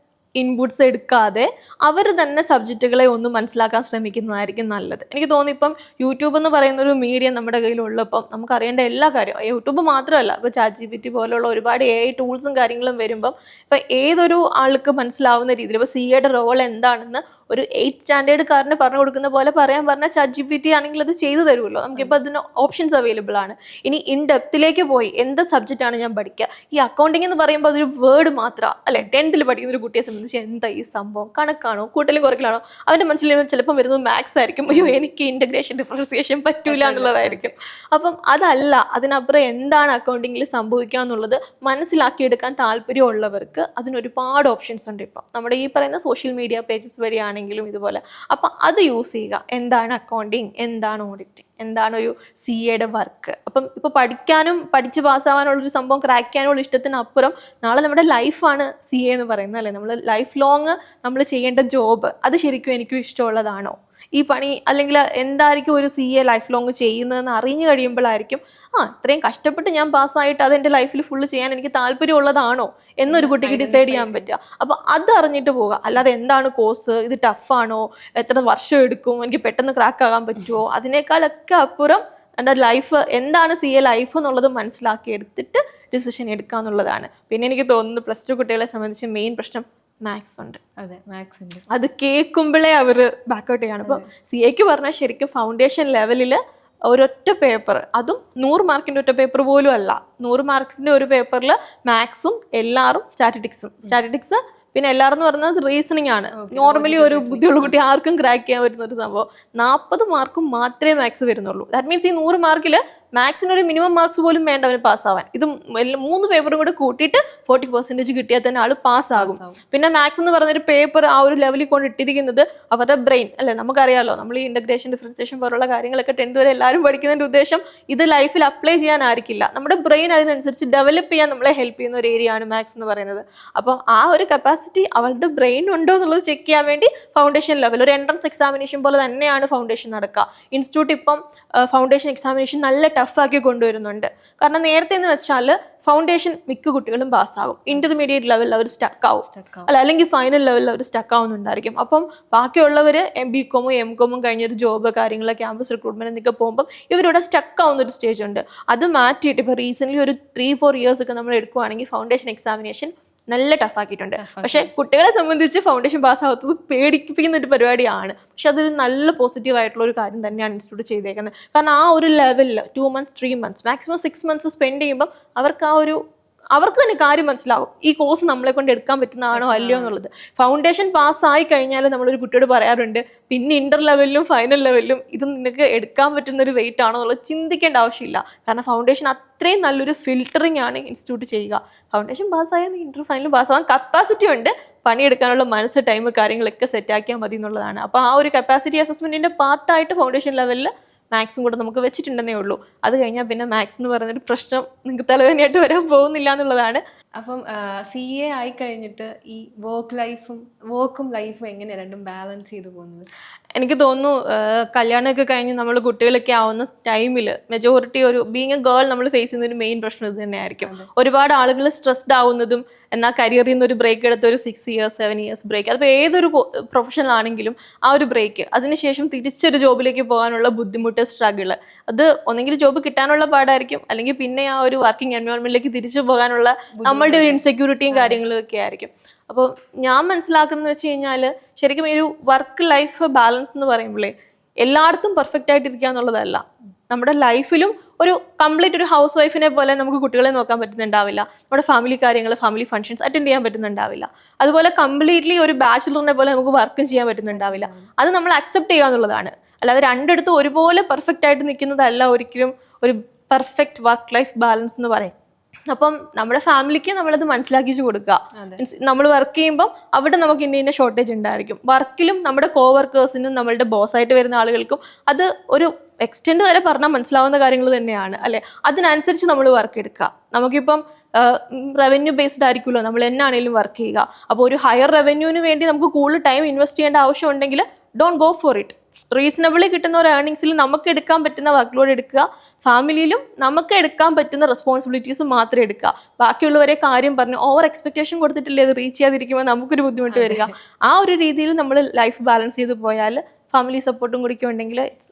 ഇൻപുട്സ് എടുക്കാതെ അവർ തന്നെ സബ്ജക്റ്റുകളെ ഒന്ന് മനസ്സിലാക്കാൻ ശ്രമിക്കുന്നതായിരിക്കും നല്ലത്. എനിക്ക് തോന്നുന്നു ഇപ്പം യൂട്യൂബ് എന്ന് പറയുന്ന ഒരു മീഡിയം നമ്മുടെ കയ്യിലുള്ളപ്പം നമുക്ക് അറിയേണ്ട എല്ലാ കാര്യവും, യൂട്യൂബ് മാത്രമല്ല ഇപ്പോൾ ChatGPT പോലുള്ള ഒരുപാട് AI ടൂൾസും കാര്യങ്ങളും വരുമ്പം ഇപ്പം ഏതൊരു ആൾക്ക് മനസ്സിലാവുന്ന രീതിയിൽ ഇപ്പോൾ CAയുടെ റോൾ എന്താണെന്ന് ഒരു 8th സ്റ്റാൻഡേർഡുകാരന് പറഞ്ഞു കൊടുക്കുന്ന പോലെ പറയാൻ പറഞ്ഞാൽ ChatGPT ആണെങ്കിൽ അത് ചെയ്തു തരുമല്ലോ. നമുക്കിപ്പോൾ അതിന് ഓപ്ഷൻസ് അവൈലബിൾ ആണ്. ഇനി ഇൻ ഡെപ്തിലേക്ക് പോയി എന്ത് സബ്ജക്റ്റാണ് ഞാൻ പഠിക്കുക, ഈ അക്കൗണ്ടിങ് എന്ന് പറയുമ്പോൾ അതൊരു വേർഡ് മാത്രമാണ് അല്ലെ. 10th പഠിക്കുന്ന ഒരു കുട്ടിയെ സംബന്ധിച്ച് എന്താ ഈ സംഭവം, കണക്കാണോ കൂട്ടലും കുറയ്ക്കലാണോ, അവൻ്റെ മനസ്സിൽ ചിലപ്പോൾ വരുന്നത് മാത്സ് ആയിരിക്കും. അയ്യോ എനിക്ക് ഇൻ്റഗ്രേഷൻ ഡിഫറൻസിയേഷൻ പറ്റൂല എന്നുള്ളതായിരിക്കും. അപ്പം അതല്ല, അതിനപ്പുറം എന്താണ് അക്കൗണ്ടിങ്ങിൽ സംഭവിക്കുക എന്നുള്ളത് മനസ്സിലാക്കിയെടുക്കാൻ താല്പര്യമുള്ളവർക്ക് അതിനൊരുപാട് ഓപ്ഷൻസ് ഉണ്ട്. ഇപ്പം നമ്മുടെ ഈ പറയുന്ന സോഷ്യൽ മീഡിയ പേജസ് വഴിയാണെങ്കിലും ഇതുപോലെ. അപ്പം അത് യൂസ് ചെയ്യുക. എന്താണ് അക്കൗണ്ടിങ്, എന്താണ് ഓഡിറ്റിംഗ്, എന്താണ് ഒരു CAയുടെ വർക്ക്. അപ്പം ഇപ്പോൾ പഠിച്ച് പാസ്സാവാനുള്ളൊരു സംഭവം ക്രാക്ക് ചെയ്യാനുള്ള ഇഷ്ടത്തിനപ്പുറം നാളെ നമ്മുടെ ലൈഫാണ് CA എന്ന് പറയുന്നത് അല്ലേ. നമ്മൾ ലൈഫ് ലോങ് നമ്മൾ ചെയ്യേണ്ട ജോബ് അത് ശരിക്കും എനിക്കും ഇഷ്ടമുള്ളതാണോ, ഈ പണി അല്ലെങ്കിൽ എന്തായിരിക്കും ഒരു CA ലൈഫ് ലോങ് ചെയ്യുന്നതെന്ന് അറിഞ്ഞു കഴിയുമ്പോഴായിരിക്കും ഇത്രയും കഷ്ടപ്പെട്ട് ഞാൻ പാസ്സായിട്ട് അതെൻ്റെ ലൈഫിൽ ഫുള്ള് ചെയ്യാൻ എനിക്ക് താല്പര്യമുള്ളതാണോ എന്നൊരു കുട്ടിക്ക് ഡിസൈഡ് ചെയ്യാൻ പറ്റുക. അപ്പോൾ അത് അറിഞ്ഞിട്ട് പോവുക. അല്ലാതെ എന്താണ് കോഴ്സ്, ഇത് ടഫാണോ, എത്ര വർഷം എടുക്കും, എനിക്ക് പെട്ടെന്ന് ക്രാക്ക് ആകാൻ പറ്റുമോ, അതിനേക്കാളൊക്കെ അപ്പുറം എൻ്റെ ലൈഫ് എന്താണ് CA ലൈഫ് എന്നുള്ളത് മനസ്സിലാക്കി എടുത്തിട്ട് ഡിസിഷൻ എടുക്കുക എന്നുള്ളതാണ്. പിന്നെ എനിക്ക് തോന്നുന്നു പ്ലസ് 2 കുട്ടികളെ സംബന്ധിച്ച് മെയിൻ പ്രശ്നം മാത്സ് ഉണ്ട്. അതെ, മാത്സ് ഉണ്ട്. അത് കേൾക്കുമ്പോഴേ അവർ ബാക്കൗട്ട് ചെയ്യാണ്. അപ്പോൾ CAക്ക് പറഞ്ഞാൽ ശരിക്കും ഫൗണ്ടേഷൻ ലെവലിൽ ഒരൊറ്റ പേപ്പർ, അതും 100 മാർക്കിൻ്റെ ഒറ്റ പേപ്പർ പോലും അല്ല, 100 മാർക്സിൻ്റെ ഒരു പേപ്പറിൽ മാത്സും എല്ലാറും സ്റ്റാറ്റിറ്റിക്സ് പിന്നെ എല്ലാവരും എന്ന് പറയുന്നത് റീസണിങ് ആണ്. നോർമലി ഒരു ബുദ്ധിയുള്ള കുട്ടി ആർക്കും ക്രാക്ക് ചെയ്യാൻ പറ്റുന്ന ഒരു സംഭവം. 40 മാർക്കും മാത്രമേ മാത്സ് വരുന്നുള്ളൂ. ദാറ്റ് മീൻസ് ഈ 100 മാർക്കിൽ മാത്സിന് ഒരു മിനിമം മാർക്സ് പോലും വേണ്ട അവന് പാസ്സാവാൻ. ഇത് 3 പേപ്പറും കൂടെ കൂട്ടിയിട്ട് 40% കിട്ടിയാൽ തന്നെ ആൾ പാസ്സാകും. പിന്നെ മാത്സ് എന്ന് പറയുന്നൊരു പേപ്പർ ആ ഒരു ലെവലിൽ കൊണ്ട് ഇട്ടിരിക്കുന്നത് അവരുടെ ബ്രെയിൻ അല്ലേ. നമുക്കറിയാലോ, നമ്മൾ ഈ ഇന്റഗ്രേഷൻ ഡിഫറൻസിയേഷൻ പോലുള്ള കാര്യങ്ങളൊക്കെ 10th വരെ എല്ലാവരും പഠിക്കുന്നതിന്റെ ഉദ്ദേശം ഇത് ലൈഫിൽ അപ്ലൈ ചെയ്യാനായിരിക്കില്ല. നമ്മുടെ ബ്രെയിൻ അതിനനുസരിച്ച് ഡെവലപ്പ് ചെയ്യാൻ നമ്മളെ ഹെൽപ്പ് ചെയ്യുന്ന ഒരു ഏരിയ ആണ് മാത്സ് എന്ന് പറയുന്നത്. അപ്പോൾ ആ ഒരു കപ്പാസിറ്റി അവളുടെ ബ്രെയിൻ ഉണ്ടോ എന്നുള്ളത് ചെക്ക് ചെയ്യാൻ വേണ്ടി ഫൗണ്ടേഷൻ ലെവൽ ഒരു എൻട്രൻസ് എക്സാമിനേഷൻ പോലെ തന്നെയാണ് ഫൗണ്ടേഷൻ നടക്കുക. ഇൻസ്റ്റിറ്റ്യൂട്ട് ഇപ്പം ഫൗണ്ടേഷൻ എക്സാമിനേഷൻ നല്ല ടഫാക്കി കൊണ്ടുവരുന്നുണ്ട്. കാരണം നേരത്തെ എന്ന് വെച്ചാൽ ഫൗണ്ടേഷൻ മിക്ക കുട്ടികളും പാസ്സാകും, ഇന്റർമീഡിയറ്റ് ലെവലിൽ അവർ സ്റ്റക്ക് ആവും, അല്ലെങ്കിൽ ഫൈനൽ ലെവലിൽ അവർ സ്റ്റക്ക് ആവുന്നുണ്ടായിരിക്കും. അപ്പം ബാക്കിയുള്ളവർ BCom MCom കഴിഞ്ഞൊരു ജോബ് കാര്യങ്ങൾ ക്യാമ്പസ് റിക്രൂട്ട്മെന്റ് എന്നൊക്കെ പോകുമ്പോൾ ഇവരിവിടെ സ്റ്റക്ക് ആവുന്ന ഒരു സ്റ്റേജ് ഉണ്ട്. അത് മാറ്റിയിട്ട് ഇപ്പോൾ റീസെന്റ് ഒരു 3-4 ഇയേഴ്സ് ഒക്കെ നമ്മൾ എടുക്കുവാണെങ്കിൽ ഫൗണ്ടേഷൻ എക്സാമിനേഷൻ നല്ല ടഫാക്കിയിട്ടുണ്ട്. പക്ഷെ കുട്ടികളെ സംബന്ധിച്ച് ഫൗണ്ടേഷൻ പാസ്സാവാത്തത് പേടിപ്പിക്കുന്ന ഒരു പരിപാടിയാണ്. പക്ഷെ അതൊരു നല്ല പോസിറ്റീവ് ആയിട്ടുള്ള ഒരു കാര്യം തന്നെയാണ് ഇൻസ്റ്റിറ്റ്യൂട്ട് ചെയ്തേക്കുന്നത്. കാരണം ആ ഒരു ലെവലിൽ 2 months 3 months maximum 6 months spend ചെയ്യുമ്പോൾ അവർക്ക് തന്നെ കാര്യം മനസ്സിലാവും ഈ കോഴ്സ് നമ്മളെ കൊണ്ട് എടുക്കാൻ പറ്റുന്നതാണോ അല്ലയോ എന്നുള്ളത്. ഫൗണ്ടേഷൻ പാസ്സായി കഴിഞ്ഞാൽ നമ്മളൊരു കുട്ടിയോട് പറയാറുണ്ട്, പിന്നെ ഇന്റർ ലെവലിലും ഫൈനൽ ലെവലിലും ഇത് നിനക്ക് എടുക്കാൻ പറ്റുന്ന ഒരു വെയിറ്റ് ആണോ എന്നുള്ളത് ചിന്തിക്കേണ്ട ആവശ്യമില്ല. കാരണം ഫൗണ്ടേഷൻ അത്രയും നല്ലൊരു ഫിൽറ്ററിങ് ആണ് ഇൻസ്റ്റിറ്റ്യൂട്ട് ചെയ്യുക. ഫൗണ്ടേഷൻ പാസ്സായാൽ ഇന്റർ ഫൈനലും പാസ്സാവാൻ കപ്പാസിറ്റി ഉണ്ട്, പണിയെടുക്കാനുള്ള മനസ്സ് ടൈം കാര്യങ്ങളൊക്കെ സെറ്റാക്കിയാൽ മതി എന്നുള്ളതാണ്. അപ്പോൾ ആ ഒരു കപ്പാസിറ്റി അസസ്മെന്റിന്റെ പാർട്ടായിട്ട് ഫൗണ്ടേഷൻ ലെവലിൽ മാത്സും കൂടെ നമുക്ക് വെച്ചിട്ടുണ്ടെന്നേ ഉള്ളൂ. അത് കഴിഞ്ഞാൽ പിന്നെ മാത്സ് എന്ന് പറയുന്നൊരു പ്രശ്നം നിങ്ങൾക്ക് തലവേദനയായിട്ട് വരാൻ പോകുന്നില്ല എന്നുള്ളതാണ്. അപ്പം CA ആയി കഴിഞ്ഞിട്ട് ഈ വർക്കും ലൈഫും എങ്ങനെയാണ് രണ്ടും ബാലൻസ് ചെയ്ത് പോകുന്നത്? എനിക്ക് തോന്നുന്നു കല്യാണമൊക്കെ കഴിഞ്ഞ് നമ്മൾ കുട്ടികളൊക്കെ ആവുന്ന ടൈമിൽ മെജോറിറ്റി ഒരു ബീങ് എ ഗേൾ നമ്മൾ ഫേസ് ചെയ്യുന്ന ഒരു മെയിൻ പ്രശ്നം ഇത് തന്നെയായിരിക്കും. ഒരുപാട് ആളുകൾ സ്ട്രെസ്ഡ് ആവുന്നതും എന്നാൽ കരിയറിൽ നിന്ന് ഒരു ബ്രേക്ക് എടുത്ത ഒരു 6 years 7 years ബ്രേക്ക്, അതിപ്പോൾ ഏതൊരു പ്രൊഫഷണൽ ആണെങ്കിലും ആ ഒരു ബ്രേക്ക് അതിനുശേഷം തിരിച്ചൊരു ജോബിലേക്ക് പോകാനുള്ള ബുദ്ധിമുട്ട് സ്ട്രഗിള്, അത് ഒന്നെങ്കിൽ ജോബ് കിട്ടാനുള്ള പാടായിരിക്കും, അല്ലെങ്കിൽ പിന്നെ ആ ഒരു വർക്കിംഗ് എൻവയോൺമെന്റിലേക്ക് തിരിച്ചു പോകാനുള്ള നമ്മളുടെ ഒരു ഇൻസെക്യൂരിറ്റിയും കാര്യങ്ങളും ഒക്കെ ആയിരിക്കും. അപ്പോൾ ഞാൻ മനസ്സിലാക്കുന്നത് വെച്ച് കഴിഞ്ഞാൽ ശരിക്കും ഈ ഒരു വർക്ക് ലൈഫ് ബാലൻസ് എന്ന് പറയുമ്പോഴേ എല്ലായിടത്തും പെർഫെക്റ്റ് ആയിട്ടിരിക്കുക എന്നുള്ളതല്ല. നമ്മുടെ ലൈഫിലും ഒരു കംപ്ലീറ്റ് ഒരു ഹൗസ് വൈഫിനെ പോലെ നമുക്ക് കുട്ടികളെ നോക്കാൻ പറ്റുന്നുണ്ടാവില്ല, നമ്മുടെ ഫാമിലി കാര്യങ്ങൾ ഫാമിലി ഫംഗ്ഷൻസ് അറ്റൻഡ് ചെയ്യാൻ പറ്റുന്നുണ്ടാവില്ല, അതുപോലെ കംപ്ലീറ്റ്ലി ഒരു ബാച്ചിലറിനെ പോലെ നമുക്ക് വർക്കും ചെയ്യാൻ പറ്റുന്നുണ്ടാവില്ല. അത് നമ്മൾ അക്സെപ്റ്റ് ചെയ്യുക എന്നുള്ളതാണ്. അല്ലാതെ രണ്ടിടത്തും ഒരുപോലെ പെർഫെക്റ്റ് ആയിട്ട് നിൽക്കുന്നതല്ല ഒരിക്കലും ഒരു പെർഫെക്റ്റ് വർക്ക് ലൈഫ് ബാലൻസ് എന്ന് പറയും. അപ്പം നമ്മുടെ ഫാമിലിക്ക് നമ്മളത് മനസ്സിലാക്കിച്ച് കൊടുക്കുക. നമ്മൾ വർക്ക് ചെയ്യുമ്പോൾ അവിടെ നമുക്ക് ഇന്ന ഷോർട്ടേജ് ഉണ്ടായിരിക്കും. വർക്കിലും നമ്മുടെ കോവർക്കേഴ്സിനും നമ്മളുടെ ബോസായിട്ട് വരുന്ന ആളുകൾക്കും അത് ഒരു എക്സ്റ്റെൻഡ് വരെ പറഞ്ഞാൽ മനസ്സിലാവുന്ന കാര്യങ്ങൾ തന്നെയാണ് അല്ലെ. അതിനനുസരിച്ച് നമ്മൾ വർക്ക് എടുക്കുക. നമുക്കിപ്പം റവന്യൂ ബേസ്ഡ് ആയിരിക്കുമല്ലോ നമ്മൾ എന്നാണേലും വർക്ക് ചെയ്യുക. അപ്പോൾ ഒരു ഹയർ റവന്യൂവിന് വേണ്ടി നമുക്ക് കൂടുതൽ ടൈം ഇൻവെസ്റ്റ് ചെയ്യേണ്ട ആവശ്യം ഉണ്ടെങ്കിൽ don't go for it. Reasonably കിട്ടുന്ന ഒരു ഏർണിങ്സിൽ നമുക്ക് എടുക്കാൻ പറ്റുന്ന വർക്ക് ലോഡ് എടുക്കുക, ഫാമിലിയിലും നമുക്ക് എടുക്കാൻ പറ്റുന്ന റെസ്പോൺസിബിലിറ്റീസ് മാത്രം എടുക്കുക. ബാക്കിയുള്ളവരെ കാര്യം പറഞ്ഞ് ഓവർ എക്സ്പെക്ടേഷൻ കൊടുത്തിട്ടില്ലേ അത് റീച്ച് ചെയ്യാതിരിക്കുമ്പോൾ നമുക്കൊരു ബുദ്ധിമുട്ട് വരിക. ആ ഒരു രീതിയിൽ നമ്മൾ ലൈഫ് ബാലൻസ് ചെയ്ത് പോയാൽ ഫാമിലി സപ്പോർട്ടും കൂടിയൊക്കെ ഉണ്ടെങ്കിൽ ഇറ്റ്സ്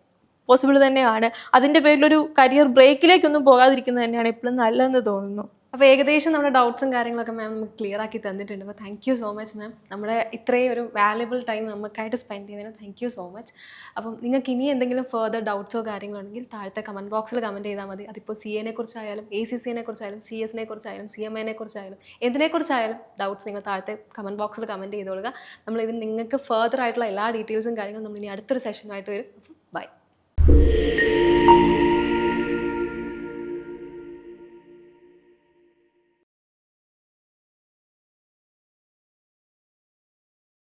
പോസിബിൾ തന്നെയാണ്. അതിൻ്റെ പേരിലൊരു കരിയർ ബ്രേക്കിലേക്കൊന്നും പോകാതിരിക്കുന്നത് തന്നെയാണ് എപ്പോഴും നല്ലതെന്ന് തോന്നുന്നു. അപ്പോൾ ഏകദേശം നമ്മുടെ ഡൗട്ട്സും കാര്യങ്ങളൊക്കെ മാം നമുക്ക് ക്ലിയർ ആക്കി തന്നിട്ടുണ്ട്. അപ്പോൾ thank you so much ma'am. നമ്മുടെ ഇത്രയും ഒരു വാല്യുബിൾ ടൈം നമുക്കായിട്ട് സ്പെൻഡ് ചെയ്യുന്നതിന് താങ്ക് യു സോ മച്ച്. അപ്പം നിങ്ങൾക്ക് ഇനി എന്തെങ്കിലും ഫർദർ ഡൗട്ട്സോ കാര്യങ്ങളുണ്ടെങ്കിൽ താഴത്തെ കമൻറ്റ് ബോക്സിൽ കമൻറ്റ് ചെയ്താൽ മതി. അതിപ്പോൾ CA കുറിച്ചായാലും ACC കുറിച്ചായാലും CS കുറിച്ചായാലും CMA കുറിച്ചായാലും എന്തിനെക്കുറിച്ചായാലും ഡൗട്ട്സ് നിങ്ങൾ താഴത്തെ കമൻറ്റ് ബോക്സിൽ കമൻറ്റ് ചെയ്തോളുക. നമ്മളിതിന് നിങ്ങൾക്ക് ഫർദർ ആയിട്ടുള്ള എല്ലാ ഡീറ്റെയിൽസും കാര്യങ്ങളും നമ്മൾ ഇനി അടുത്തൊരു സെഷനായിട്ട് വരും.